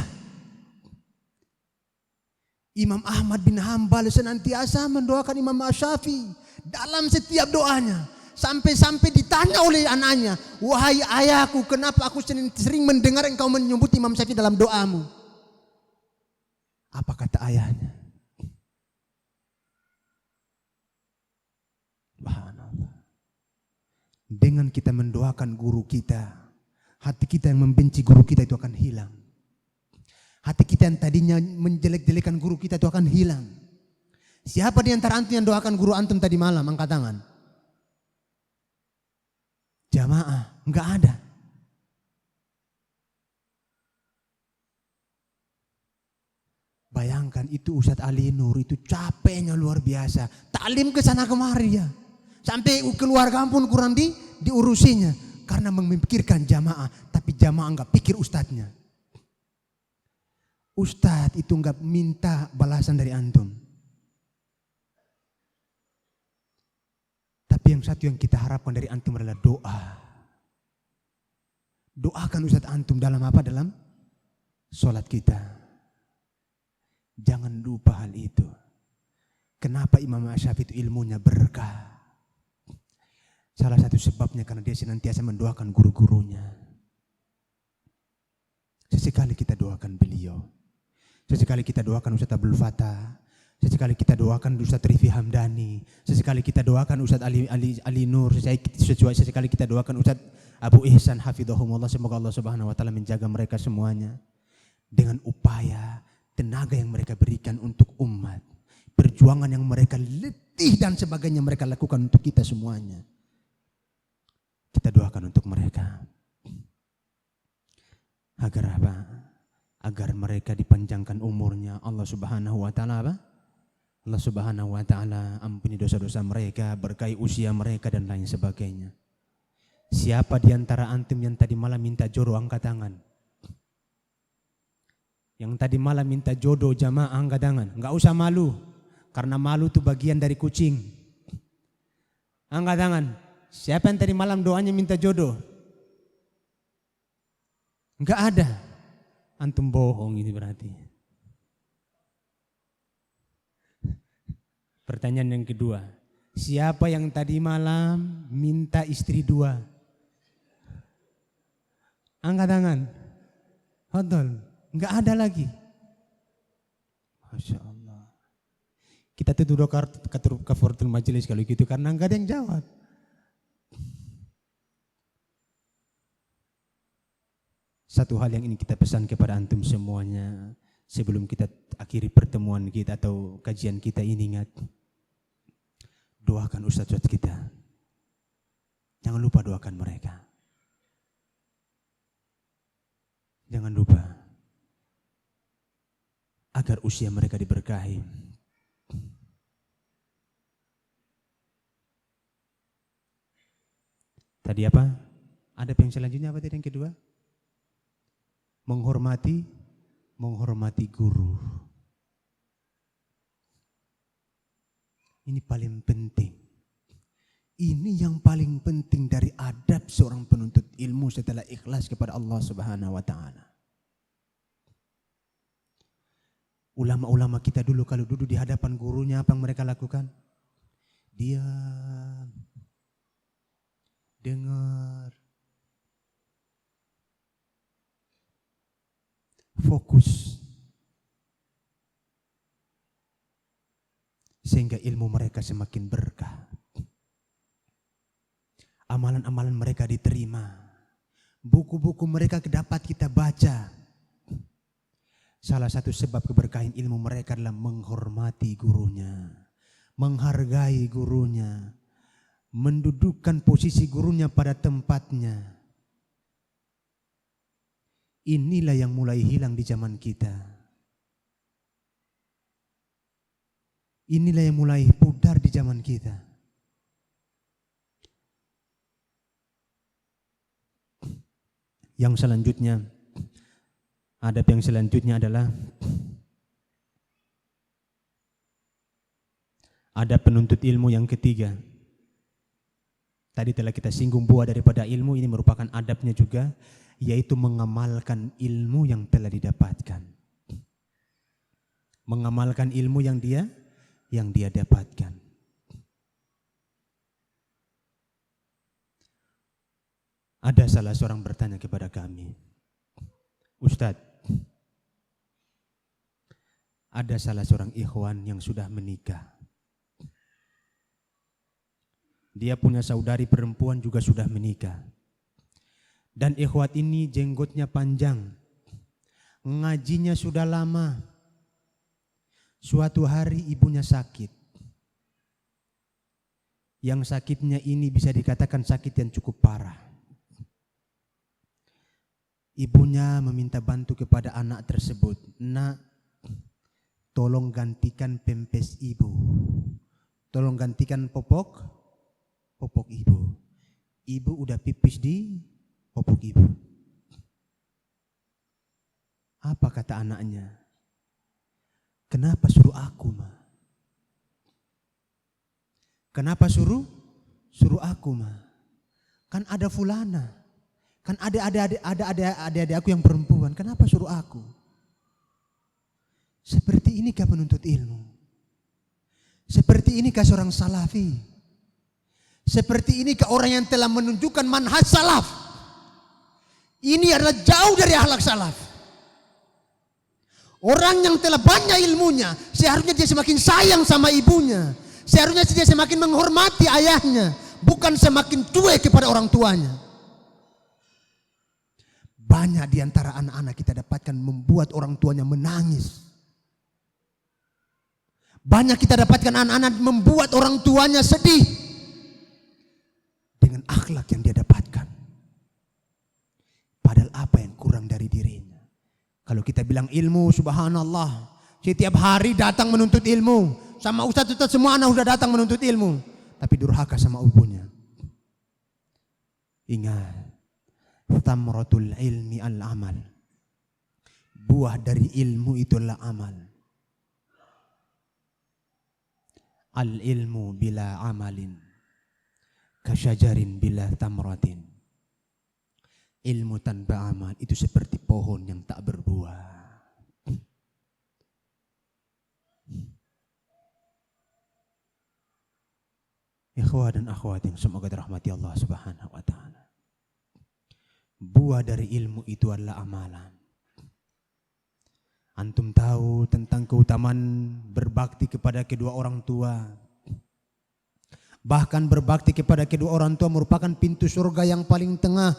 Speaker 2: Imam Ahmad bin Hambal senantiasa mendoakan Imam Syafi'i dalam setiap doanya. Sampai-sampai ditanya oleh anaknya, wahai ayahku, kenapa aku sering mendengar engkau menyebut Imam Syafi'i dalam doamu? Apa kata ayahnya? Subhanallah. Dengan kita mendoakan guru kita, hati kita yang membenci guru kita itu akan hilang. Hati kita yang tadinya menjelek-jelekan guru kita itu akan hilang. Siapa di antara antum yang doakan guru antum tadi malam? Angkat tangan. Jamaah, enggak ada. Bayangkan itu Ustadz Ali Nur, itu capeknya luar biasa. Taklim ke sana kemari ya. Sampai keluar kampung kurang diurusinya. Karena memikirkan jamaah, tapi jamaah enggak pikir ustadznya. Ustadz itu enggak minta balasan dari antum. Tapi yang satu yang kita harapkan dari antum adalah doa. Doakan Ustadz antum dalam apa? Dalam sholat kita. Jangan lupa hal itu. Kenapa Imam Syafi'i itu ilmunya berkah? Salah satu sebabnya karena dia senantiasa mendoakan guru-gurunya. Sesekali kita doakan beliau. Sesekali kita doakan Ustadz Abdul Fattah. Sesekali kita doakan Ustadz Rifi Hamdani. Sesekali kita doakan Ustadz Ali Nur. Sesekali kita doakan Ustadz Abu Ihsan hafidhahumullah. Semoga Allah Subhanahu wa taala menjaga mereka semuanya. Dengan upaya, tenaga yang mereka berikan untuk umat. Perjuangan yang mereka letih dan sebagainya mereka lakukan untuk kita semuanya. Kita doakan untuk mereka. Agar apa? Agar mereka dipanjangkan umurnya. Allah Subhanahu wa taala apa? Allah Subhanahu wa taala ampuni dosa-dosa mereka, berkahi usia mereka dan lain sebagainya. Siapa di antara antum yang tadi malam minta jodoh angkat tangan? Yang tadi malam minta jodoh jamaah angkat tangan. Enggak usah malu, karena malu itu bagian dari kucing. Angkat tangan. Siapa yang tadi malam doanya minta jodoh? Enggak ada. Antum bohong ini berarti. Pertanyaan yang kedua. Siapa yang tadi malam minta istri 2? Angkat tangan. Betul. Enggak ada lagi. Masya Allah. Kita tuh duduk kafaratul majelis kalau gitu karena enggak ada yang jawab. Satu hal yang ingin kita pesan kepada antum semuanya sebelum kita akhiri pertemuan kita atau kajian kita ini, ingat, doakan ustaz-ustaz kita. Jangan lupa doakan mereka. Jangan lupa agar usia mereka diberkahi. Tadi apa? Ada yang selanjutnya apa tadi yang kedua? Menghormati guru. Ini paling penting. Ini yang paling penting dari adab seorang penuntut ilmu setelah ikhlas kepada Allah Subhanahu wa taala. Ulama-ulama kita dulu kalau duduk di hadapan gurunya apa yang mereka lakukan? Diam. Dengar. Fokus. Sehingga ilmu mereka semakin berkah. Amalan-amalan mereka diterima. Buku-buku mereka dapat kita baca. Salah satu sebab keberkahan ilmu mereka adalah menghormati gurunya. Menghargai gurunya. Mendudukkan posisi gurunya pada tempatnya. Inilah yang mulai hilang di zaman kita. Inilah yang mulai pudar di zaman kita. Yang selanjutnya, adab yang selanjutnya adalah adab penuntut ilmu yang ketiga. Tadi telah kita singgung buah daripada ilmu, ini merupakan adabnya juga, yaitu mengamalkan ilmu yang telah didapatkan. Mengamalkan ilmu yang dia dapatkan. Ada salah seorang bertanya kepada kami, Ustadz, ada salah seorang ikhwan yang sudah menikah. Dia punya saudari perempuan juga sudah menikah. Dan ikhwat ini jenggotnya panjang, ngajinya sudah lama. Suatu hari ibunya sakit. Yang sakitnya ini bisa dikatakan sakit yang cukup parah. Ibunya meminta bantu kepada anak tersebut. Nak, tolong gantikan pempes ibu. Tolong gantikan popok ibu. Ibu udah pipis di popok ibu. Apa kata anaknya? Kenapa suruh aku, Ma? Kenapa suruh aku, Ma? Kan ada fulana. Kan ada adik-adik aku yang perempuan. Kenapa suruh aku? Seperti inikah penuntut ilmu? Seperti inikah seorang salafi? Seperti inikah orang yang telah menunjukkan manhaj salaf? Ini adalah jauh dari akhlak salaf. Orang yang telah banyak ilmunya, seharusnya dia semakin sayang sama ibunya. Seharusnya dia semakin menghormati ayahnya, bukan semakin cuek kepada orang tuanya. Banyak di antara anak-anak kita dapatkan membuat orang tuanya menangis. Banyak kita dapatkan anak-anak membuat orang tuanya sedih dengan akhlak yang dia dapatkan. Padahal apa yang kurang dari dirinya. Kalau kita bilang ilmu, subhanallah, setiap hari datang menuntut ilmu. Sama ustaz-ustaz semua anak sudah datang menuntut ilmu. Tapi durhaka sama ibunya. Ingat, thamratul ilmi al-amal. Buah dari ilmu itulah amal. Al-ilmu bila amalin kasyajarin bila tamratin. Ilmu tanpa amal itu seperti pohon yang tak berbuah. Ikhwah dan akhwat yang semoga dirahmati Allah Subhanahu wa taala. Buah dari ilmu itu adalah amalan. Antum tahu tentang keutamaan berbakti kepada kedua orang tua. Bahkan berbakti kepada kedua orang tua merupakan pintu surga yang paling tengah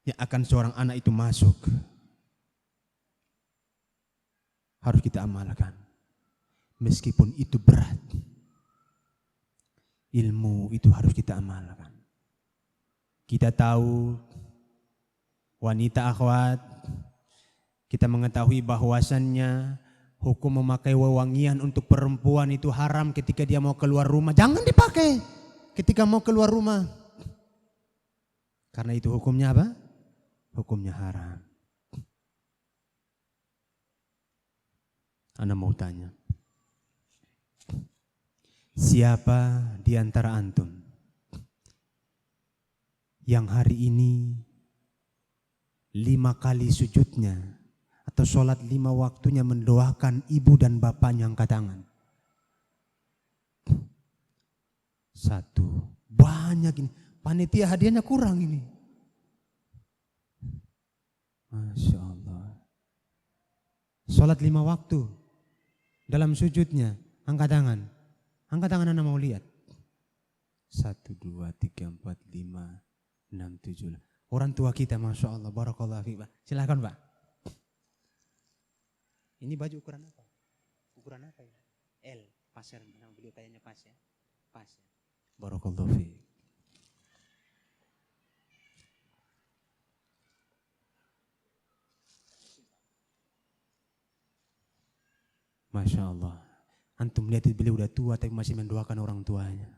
Speaker 2: yang akan seorang anak itu masuk. Harus kita amalkan. Meskipun itu berat. Ilmu itu harus kita amalkan. Kita tahu wanita akhwat, kita mengetahui bahwasannya hukum memakai wewangian untuk perempuan itu haram ketika dia mau keluar rumah. Jangan dipakai ketika mau keluar rumah. Karena itu hukumnya apa? Hukumnya haram. Ana mau tanya. Siapa di antara antum yang hari ini 5 kali sujudnya atau sholat 5 waktunya mendoakan ibu dan bapaknya? Angkat tangan. 1. Banyak ini. Panitia hadiahnya kurang ini. Masya Allah. Sholat 5 waktu dalam sujudnya. Angkat tangan. Angkat tangan, Anda mau lihat. 1, 2, 3, 4, 5, 6, 7. Orang tua kita, Masya Allah, barakallahu fiik, Pak. Silakan, Pak. Ini baju ukuran apa? Ukuran apa ya? L, pas ya. Beliau kayaknya pas ya. Pas ya. Barakallahu fiik. Masya Allah. Antum lihat beliau udah tua tapi masih mendoakan orang tuanya.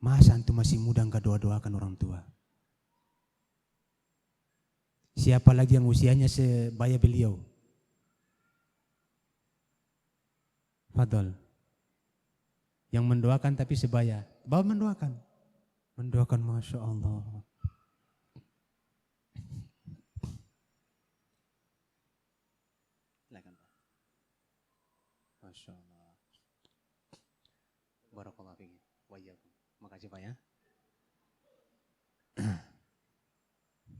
Speaker 2: Masa antum masih muda enggak doa-doakan orang tua? Siapa lagi yang usianya sebaya beliau? Fadol. Yang mendoakan tapi sebaya. Bapak mendoakan. Mendoakan, Masya Allah. Silakan, Pak. Masya Allah. Barakallahu fiik wa iyyakum. Makasih Pak ya.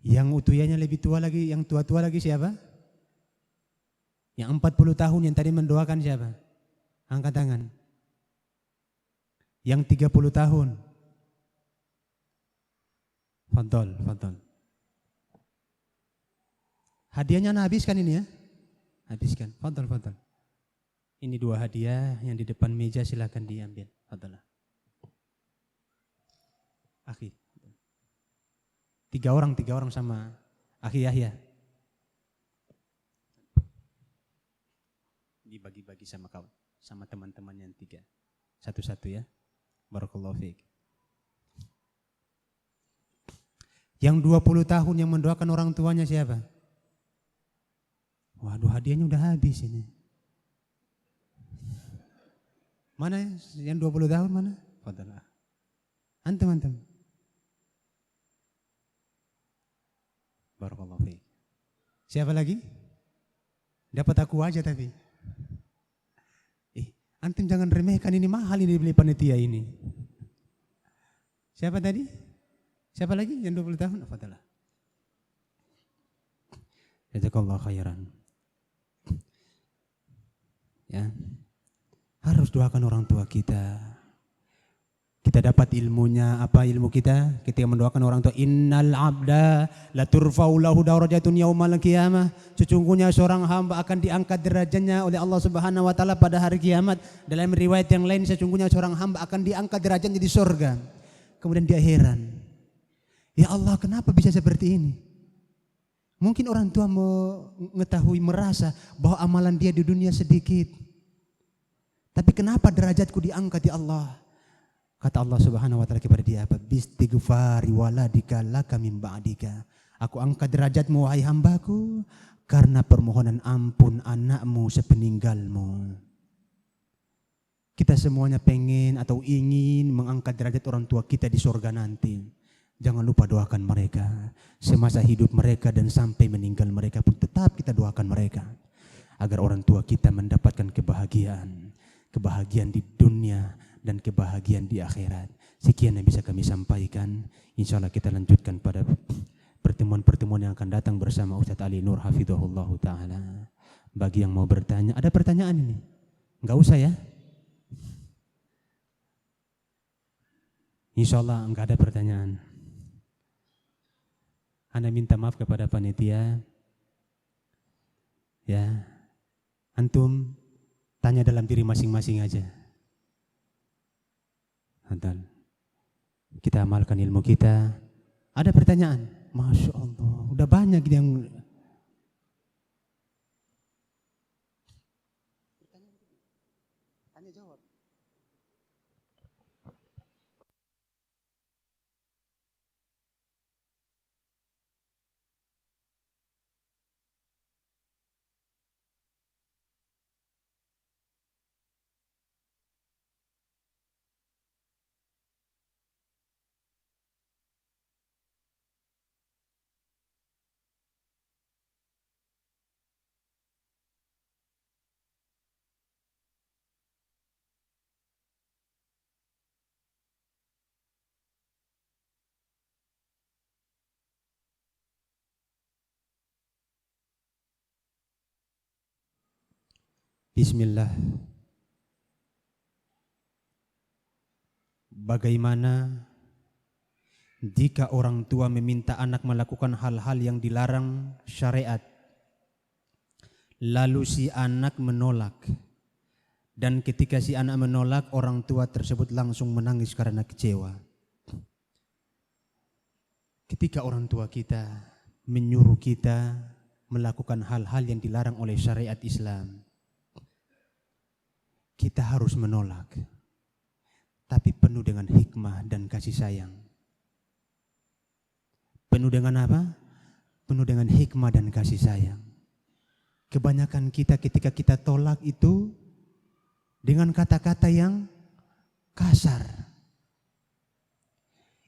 Speaker 2: Yang utuhnya lebih tua lagi, yang tua-tua lagi siapa? Yang 40 tahun yang tadi mendoakan siapa? Angkat tangan. Yang 30 tahun. Fadol, fadol. Hadiahnya Anda habiskan ini ya? Habiskan. Fadol, fadol. Ini 2 hadiah yang di depan meja, silakan diambil. Fadol. Akhi. 3 orang sama Akhi Yahya. Dibagi-bagi sama kawan, sama teman-teman yang 3. Satu-satu ya. Barakallahu fiik. Yang 20 tahun yang mendoakan orang tuanya siapa? Waduh, hadiahnya udah habis ini. Mana yang 20 tahun mana? Fadlah. Antum. Barakallahu fiik. Siapa lagi? Dapat aku aja tapi. Antum jangan remehkan, ini mahal ini beli panitia ini. Siapa tadi? Siapa lagi yang 20 tahun? Fadlah. Jazakallahu khairan. Ya. Harus doakan orang tua kita. Kita dapat ilmunya, apa ilmu kita? Ketika mendoakan orang tua, innal abda la turfa'u lahu darajatun yaumal qiyamah. Sesungguhnya seorang hamba akan diangkat derajatnya oleh Allah Subhanahu wa taala pada hari kiamat. Dalam riwayat yang lain, sesungguhnya seorang hamba akan diangkat derajatnya di surga. Kemudian dia heran. Ya Allah, kenapa bisa seperti ini? Mungkin orang tua mengetahui, merasa bahwa amalan dia di dunia sedikit. Tapi kenapa derajatku diangkat ya Allah? Kata Allah Subhanahu wa taala kepada dia apa? Bistighfari waladika laka min ba'dika. Aku angkat derajatmu wahai hambaku karena permohonan ampun anakmu sepeninggalmu. Kita semuanya pengen atau ingin mengangkat derajat orang tua kita di surga nanti. Jangan lupa doakan mereka. Semasa hidup mereka dan sampai meninggal mereka pun tetap kita doakan mereka. Agar orang tua kita mendapatkan kebahagiaan. Kebahagiaan di dunia dan kebahagiaan di akhirat. Sekian yang bisa kami sampaikan. Insya Allah kita lanjutkan pada pertemuan-pertemuan yang akan datang bersama Ustadz Ali Nur Hafidhahullah Ta'ala. Bagi yang mau bertanya, ada pertanyaan ini? Enggak usah ya? Insya Allah enggak ada pertanyaan. Anda minta maaf kepada panitia. Ya, antum tanya dalam diri masing-masing aja. Antal, kita amalkan ilmu kita. Ada pertanyaan? Masya Allah, udah banyak yang tanya jawab. Bismillah. Bagaimana jika orang tua meminta anak melakukan hal-hal yang dilarang syariat, lalu si anak menolak, dan ketika si anak menolak, orang tua tersebut langsung menangis karena kecewa? Ketika orang tua kita menyuruh kita melakukan hal-hal yang dilarang oleh syariat Islam, kita harus menolak, tapi penuh dengan hikmah dan kasih sayang. Penuh dengan apa? Penuh dengan hikmah dan kasih sayang. Kebanyakan kita ketika kita tolak itu dengan kata-kata yang kasar.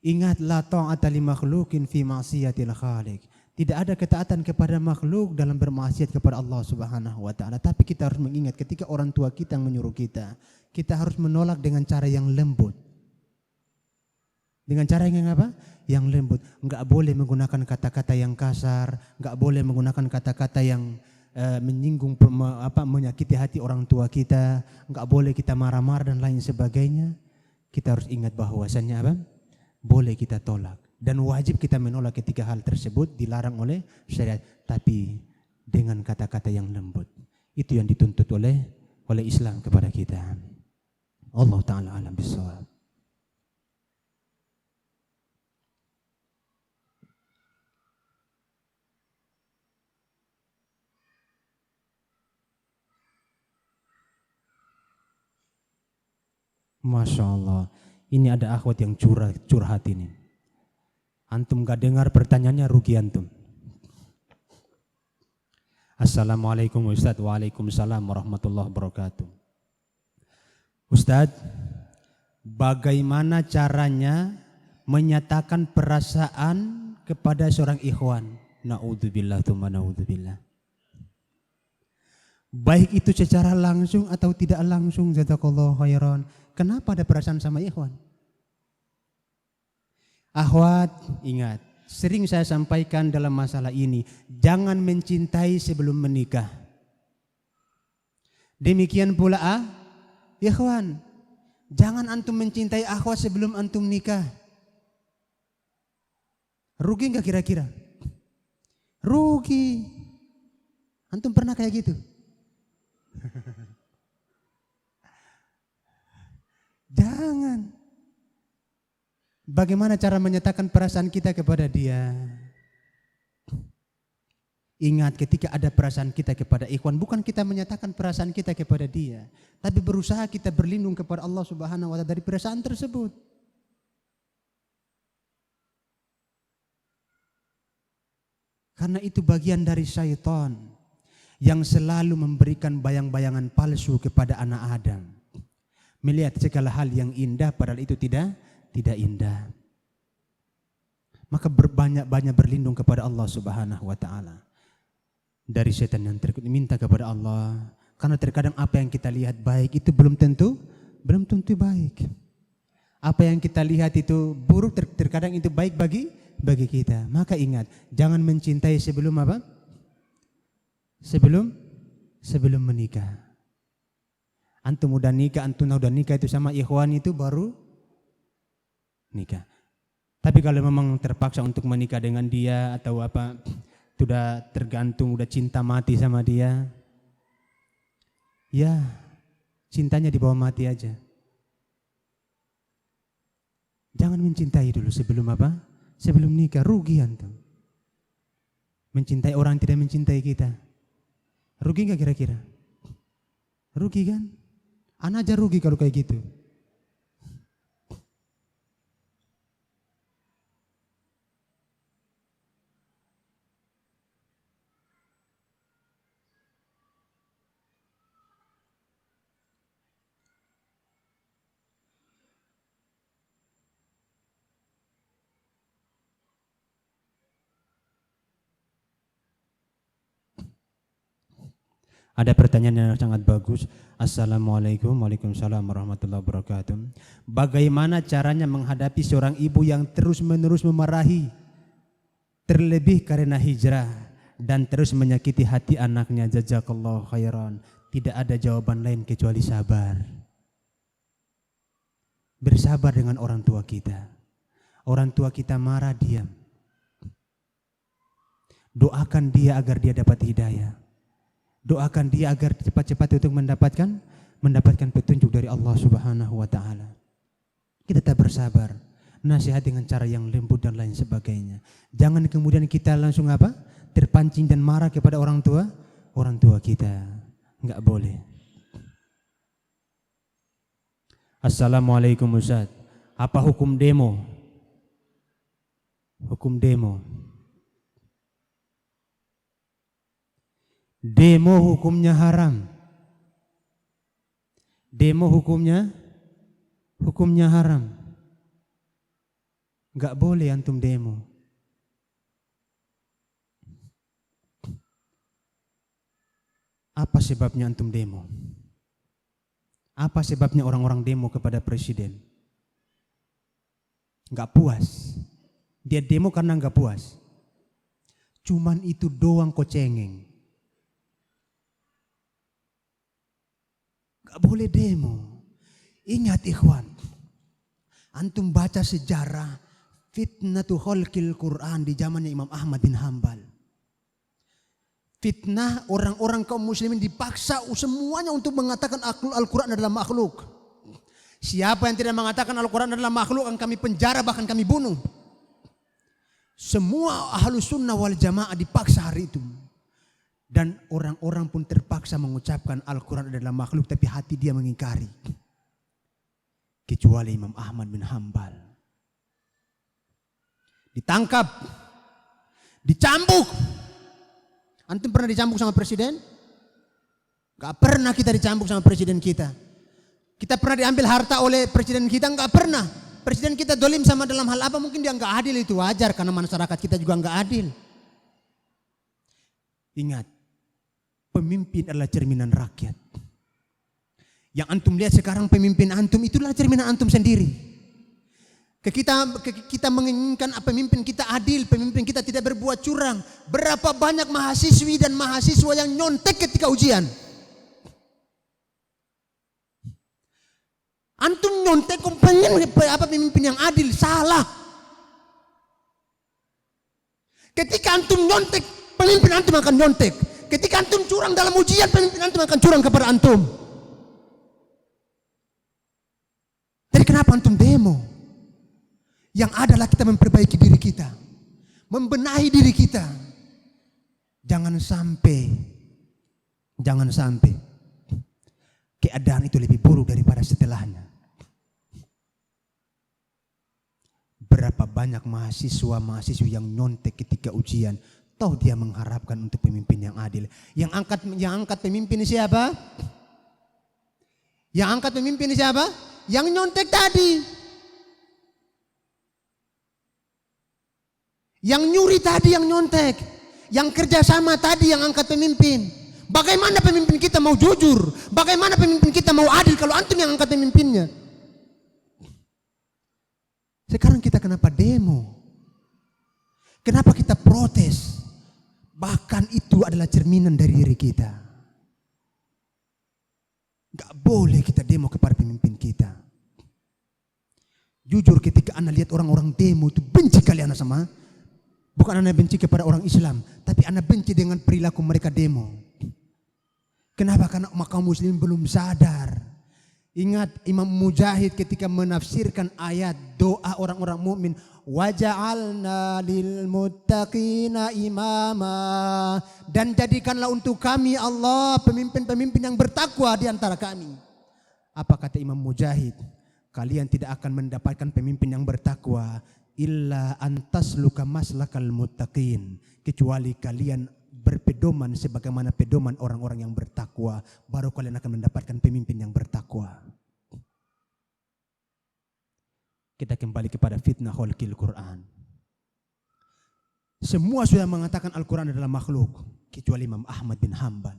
Speaker 2: Ingat, la ta'ata li makhluqin fi ma'siyatil khaliq. Tidak ada ketaatan kepada makhluk dalam bermaksiat kepada Allah Subhanahu wa taala. Tapi kita harus mengingat ketika orang tua kita menyuruh kita, kita harus menolak dengan cara yang lembut. Dengan cara yang apa? Yang lembut. Enggak boleh menggunakan kata-kata yang kasar, enggak boleh menggunakan kata-kata yang menyinggung, menyakiti hati orang tua kita, enggak boleh kita marah-marah dan lain sebagainya. Kita harus ingat bahwasannya apa? Boleh kita tolak. Dan wajib kita menolak ketika hal tersebut dilarang oleh syariat, tapi dengan kata-kata yang lembut. Itu yang dituntut oleh Islam kepada kita. Allah Ta'ala alam bisawab. Masya Allah, ini ada akhwat yang curhat ini. Antum gak dengar pertanyaannya, rugi antum. Assalamualaikum Ustaz. Waalaikumsalam warahmatullahi wabarakatuh. Ustaz, bagaimana caranya menyatakan perasaan kepada seorang ikhwan? Na'udzubillah tsumma na'udzubillah. Baik itu secara langsung atau tidak langsung, jazakallahu khairan. Kenapa ada perasaan sama ikhwan? Akhwat, ingat, sering saya sampaikan dalam masalah ini, jangan mencintai sebelum menikah. Demikian pula ikhwan, jangan antum mencintai akhwat sebelum antum nikah. Rugi enggak kira-kira? Rugi. Antum pernah kayak gitu? Jangan. Bagaimana cara menyatakan perasaan kita kepada dia? Ingat, ketika ada perasaan kita kepada ikhwan, bukan kita menyatakan perasaan kita kepada dia, tapi berusaha kita berlindung kepada Allah Subhanahu wa Ta'ala dari perasaan tersebut. Karena itu bagian dari syaitan yang selalu memberikan bayang-bayangan palsu kepada anak Adam. Melihat segala hal yang indah padahal itu tidak indah. Maka banyak berlindung kepada Allah Subhanahu wa Ta'ala dari setan yang terkutuk. Minta kepada Allah, karena terkadang apa yang kita lihat baik itu belum tentu baik. Apa yang kita lihat itu buruk terkadang itu baik bagi kita. Maka ingat, jangan mencintai sebelum apa? Sebelum menikah. Antum udah nikah itu sama ikhwan itu baru nikah. Tapi kalau memang terpaksa untuk menikah dengan dia atau apa, sudah tergantung, udah cinta mati sama dia, ya cintanya dibawa mati aja. Jangan mencintai dulu sebelum apa? Sebelum nikah, rugi antum. Mencintai orang tidak mencintai kita. Rugi nggak kira-kira? Rugi kan? Anak aja rugi kalau kayak gitu. Ada pertanyaan yang sangat bagus. Assalamualaikum, waalaikumsalam warahmatullahi wabarakatuh. Bagaimana caranya menghadapi seorang ibu yang terus-menerus memarahi, terlebih karena hijrah, dan terus menyakiti hati anaknya? Jazakallahu khairan. Tidak ada jawaban lain kecuali sabar. Bersabar dengan orang tua kita. Orang tua kita marah, diam. Doakan dia agar dia dapat hidayah. Doakan dia agar cepat-cepat untuk mendapatkan petunjuk dari Allah Subhanahu wa Ta'ala. Kita tetap bersabar, nasihat dengan cara yang lembut dan lain sebagainya. Jangan kemudian kita langsung apa? Terpancing dan marah kepada orang tua kita. Enggak boleh. Assalamualaikum Ustaz. Apa hukum demo? Hukum demo. Demo hukumnya haram. Demo hukumnya haram. Enggak boleh antum demo. Apa sebabnya antum demo? Apa sebabnya orang-orang demo kepada presiden? Enggak puas. Dia demo karena enggak puas. Cuman itu doang kok cengeng. Gak boleh demo. Ingat ikhwan, antum baca sejarah fitnatu khalqil Quran di zamannya Imam Ahmad bin Hambal. Fitnah orang-orang kaum muslimin dipaksa semuanya untuk mengatakan Al-Quran adalah makhluk. Siapa yang tidak mengatakan Al-Quran adalah makhluk akan kami penjara, bahkan kami bunuh. Semua ahlus sunnah wal jamaah dipaksa hari itu. Dan orang-orang pun terpaksa mengucapkan Al-Quran adalah makhluk, tapi hati dia mengingkari. Kecuali Imam Ahmad bin Hambal. Ditangkap, dicambuk. Antum pernah dicambuk sama presiden? Gak pernah kita dicambuk sama presiden kita. Kita pernah diambil harta oleh presiden kita? Gak pernah. Presiden kita dolim sama dalam hal apa? Mungkin dia gak adil, itu wajar karena masyarakat kita juga gak adil. Ingat, pemimpin adalah cerminan rakyat. Yang antum lihat sekarang pemimpin antum itulah cerminan antum sendiri. Kita menginginkan pemimpin kita adil, pemimpin kita tidak berbuat curang. Berapa banyak mahasiswi dan mahasiswa yang nyontek ketika ujian? Antum nyontek pengen pemimpin yang adil, salah. Ketika antum nyontek, pemimpin antum akan nyontek. Ketika antum curang dalam ujian, pemimpin antum akan curang kepada antum. Jadi kenapa antum demo? Yang adalah kita memperbaiki diri kita, membenahi diri kita. jangan sampai keadaan itu lebih buruk daripada setelahnya. Berapa banyak mahasiswa yang nyontek ketika ujian, toh dia mengharapkan untuk pemimpin yang adil. Yang angkat pemimpin siapa? Yang angkat pemimpin siapa? Yang nyontek tadi. Yang nyuri tadi yang nyontek. Yang kerjasama tadi yang angkat pemimpin. Bagaimana pemimpin kita mau jujur? Bagaimana pemimpin kita mau adil kalau antum yang angkat pemimpinnya? Sekarang kita kenapa demo? Kenapa kita protes? Bahkan itu adalah cerminan dari diri kita. Gak boleh kita demo kepada pemimpin kita. Jujur ketika anda lihat orang-orang demo itu benci kali anda sama. Bukan anda benci kepada orang Islam, tapi anda benci dengan perilaku mereka demo. Kenapa? Karena kaum muslim belum sadar. Ingat Imam Mujahid ketika menafsirkan ayat doa orang-orang mukmin, waja'alna lil muttaqina imama, dan jadikanlah untuk kami Allah pemimpin-pemimpin yang bertakwa di antara kami. Apa kata Imam Mujahid? Kalian tidak akan mendapatkan pemimpin yang bertakwa illa antasluka maslakal muttaqin, kecuali kalian berpedoman sebagaimana pedoman orang-orang yang bertakwa, baru kalian akan mendapatkan pemimpin yang bertakwa. Kita kembali kepada fitnah khalqil Quran. Semua sudah mengatakan Al-Quran adalah makhluk, kecuali Imam Ahmad bin Hanbal.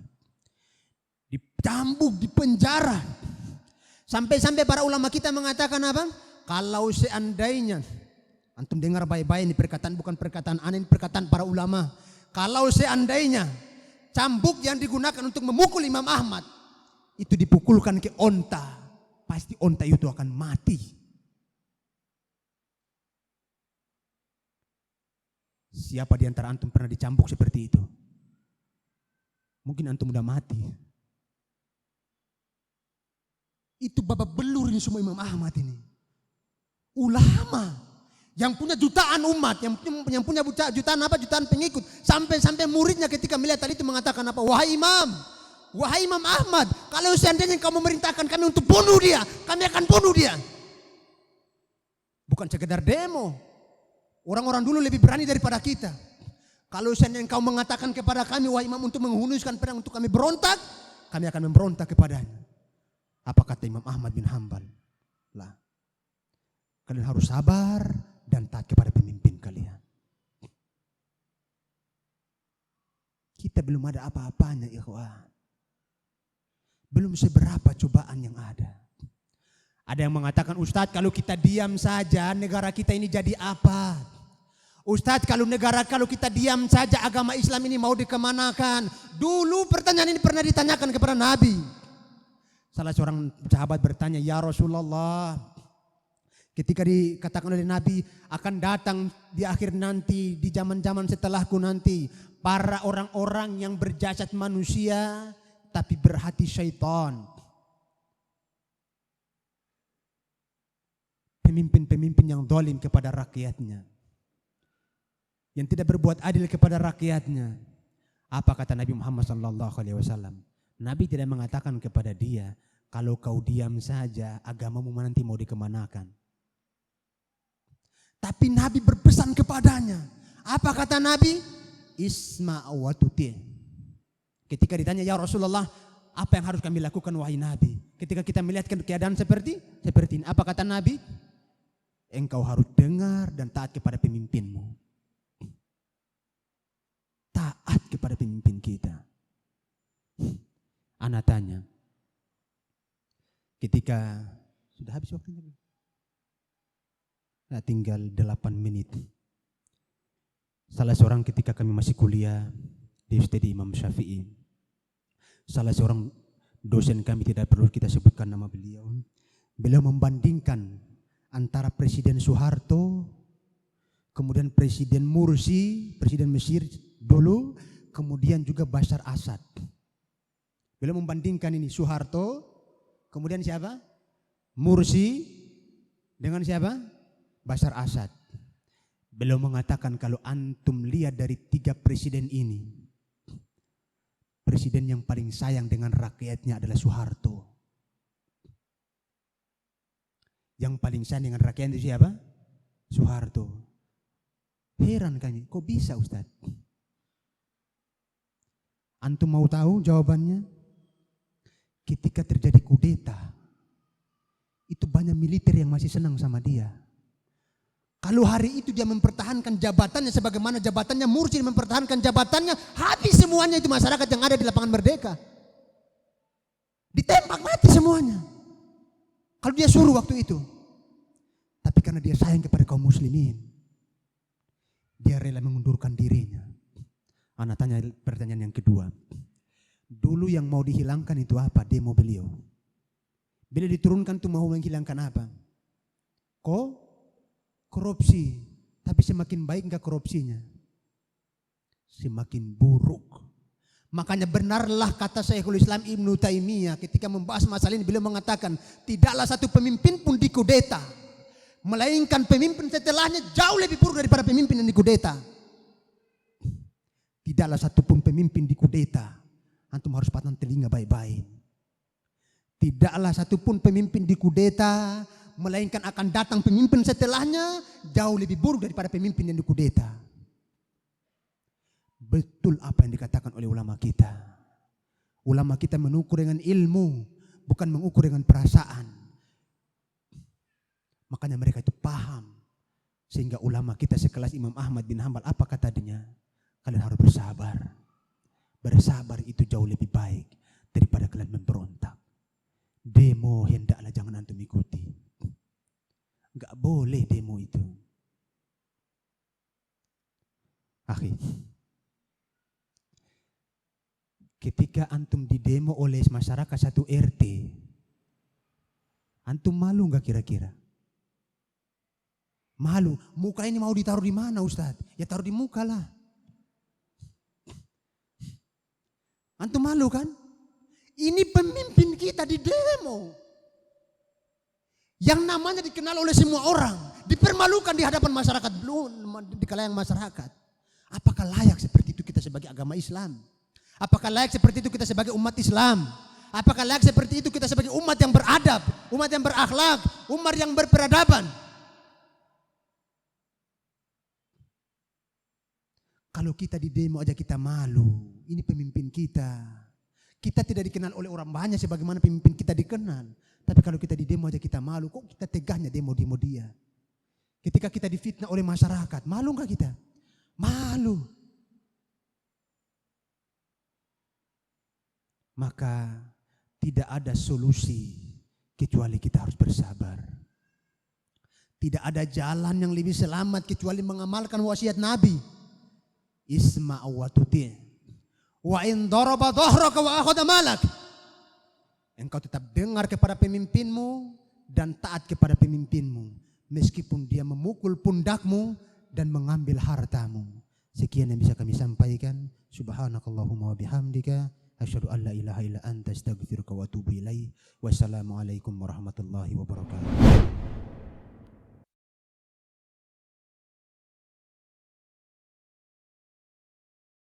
Speaker 2: Dicambuk, dipenjara. Sampai-sampai para ulama kita mengatakan apa? Kalau seandainya, antum dengar baik-baik ini perkataan, bukan perkataan aneh, ini perkataan para ulama. Kalau seandainya cambuk yang digunakan untuk memukul Imam Ahmad itu dipukulkan ke onta, pasti onta itu akan mati. Siapa di antara antum pernah dicambuk seperti itu? Mungkin antum udah mati. Itu babak belur ini semua Imam Ahmad ini. Ulama yang punya jutaan umat, yang punya jutaan pengikut, sampai muridnya ketika melihat tadi itu mengatakan apa? Wahai Imam Ahmad, kalau seandainya kamu memerintahkan kami untuk bunuh dia, kami akan bunuh dia. Bukan sekedar demo. Orang-orang dulu lebih berani daripada kita. Kalau seandainya kau mengatakan kepada kami, wahai Imam, untuk menghunuskan pedang untuk kami berontak, kami akan memberontak kepadanya. Apa kata Imam Ahmad bin Hanbal? Lah, kalian harus sabar dan taat kepada pemimpin kalian. Kita belum ada apa-apanya, ikhwan. Belum seberapa cobaan yang ada. Ada yang mengatakan, Ustadz, kalau kita diam saja negara kita ini jadi apa? Ustadz, kalau kita diam saja agama Islam ini mau dikemanakan? Dulu pertanyaan ini pernah ditanyakan kepada Nabi. Salah seorang sahabat bertanya, ya Rasulullah, ketika dikatakan oleh Nabi akan datang di akhir nanti, di zaman-zaman setelahku nanti, para orang-orang yang berjasad manusia tapi berhati syaitan. Pemimpin-pemimpin yang zalim kepada rakyatnya, yang tidak berbuat adil kepada rakyatnya. Apa kata Nabi Muhammad SAW? Nabi tidak mengatakan kepada dia, kalau kau diam saja agamamu nanti mau dikemanakan. Tapi Nabi berpesan kepadanya. Apa kata Nabi? Isma' wa tuti'. Ketika ditanya, ya Rasulullah, apa yang harus kami lakukan wahai Nabi? Ketika kita melihat keadaan seperti ini, apa kata Nabi? Engkau harus dengar dan taat kepada pemimpinmu. Taat kepada pemimpin kita. Ana tanya, ketika sudah habis waktunya, nah, tinggal 8 menit. Salah seorang ketika kami masih kuliah di Ustadz Imam Syafi'i, salah seorang dosen kami, tidak perlu kita sebutkan nama beliau, beliau membandingkan antara Presiden Soeharto, kemudian Presiden Mursi, Presiden Mesir dulu, kemudian juga Bashar Assad. Beliau membandingkan ini Soeharto, kemudian siapa? Mursi dengan siapa? Bashar Assad. Beliau mengatakan kalau antum lihat dari 3 presiden ini, presiden yang paling sayang dengan rakyatnya adalah Soeharto. Yang paling sayang dengan rakyatnya itu siapa? Soeharto. Heran kami, kok bisa Ustaz? Antum mau tahu jawabannya? Ketika terjadi kudeta, itu banyak militer yang masih senang sama dia. Kalau hari itu dia mempertahankan jabatannya sebagaimana jabatannya Mursi mempertahankan jabatannya, habis semuanya itu masyarakat yang ada di lapangan Merdeka. Ditembak mati semuanya. Kalau dia suruh waktu itu. Tapi karena dia sayang kepada kaum muslimin, dia rela mengundurkan dirinya. Anak tanya pertanyaan yang kedua. Dulu yang mau dihilangkan itu apa? Demo beliau. Bila diturunkan itu mau menghilangkan apa? Korupsi. Tapi semakin baik enggak korupsinya? Semakin buruk. Makanya benarlah kata Syekhul Islam Ibnu Taimiyah ketika membahas masalah ini, beliau mengatakan tidaklah satu pemimpin pun dikudeta, melainkan pemimpin setelahnya jauh lebih buruk daripada pemimpin yang dikudeta. Tidaklah satu pun pemimpin dikudeta. Antum harus patah telinga baik-baik. Tidaklah satu pun pemimpin dikudeta, melainkan akan datang pemimpin setelahnya jauh lebih buruk daripada pemimpin yang dikudeta. Betul apa yang dikatakan oleh ulama kita. Ulama kita mengukur dengan ilmu, bukan mengukur dengan perasaan. Makanya mereka itu paham. Sehingga ulama kita sekelas Imam Ahmad bin Hanbal, apa katanya? Kalian harus bersabar. Bersabar itu jauh lebih baik daripada kalian memberontak. Demo hendaklah jangan antum ikuti. Enggak boleh demo itu. Akhir. Ketika antum didemo oleh masyarakat satu RT, antum malu enggak kira-kira? Malu. Muka ini mau ditaruh di mana Ustaz? Ya taruh di muka lah. Antum malu kan? Ini pemimpin kita di demo. Yang namanya dikenal oleh semua orang. Dipermalukan di hadapan masyarakat. Di kalangan masyarakat. Apakah layak seperti itu kita sebagai agama Islam? Apakah layak seperti itu kita sebagai umat Islam? Apakah layak seperti itu kita sebagai umat yang beradab? Umat yang berakhlak? Umat yang berperadaban? Kalau kita di demo aja kita malu. Ini pemimpin kita. Kita tidak dikenal oleh orang banyak sebagaimana pemimpin kita dikenal. Tapi kalau kita di demo aja kita malu. Kok kita tegahnya demo-demo dia? Ketika kita difitnah oleh masyarakat, malu enggak kita? Malu. Maka tidak ada solusi kecuali kita harus bersabar. Tidak ada jalan yang lebih selamat kecuali mengamalkan wasiat Nabi. Isma' wa tuti'. Wa in daraba dhahraka wa akhadha malak. Engkau tetap dengar kepada pemimpinmu dan taat kepada pemimpinmu meskipun dia memukul pundakmu dan mengambil hartamu. Sekian yang bisa kami sampaikan. Subhanakallahumma wa bihamdika asyhadu an la ilaha illa anta astaghfiruka wa atubu ilaik. Wassalamualaikum warahmatullahi wabarakatuh.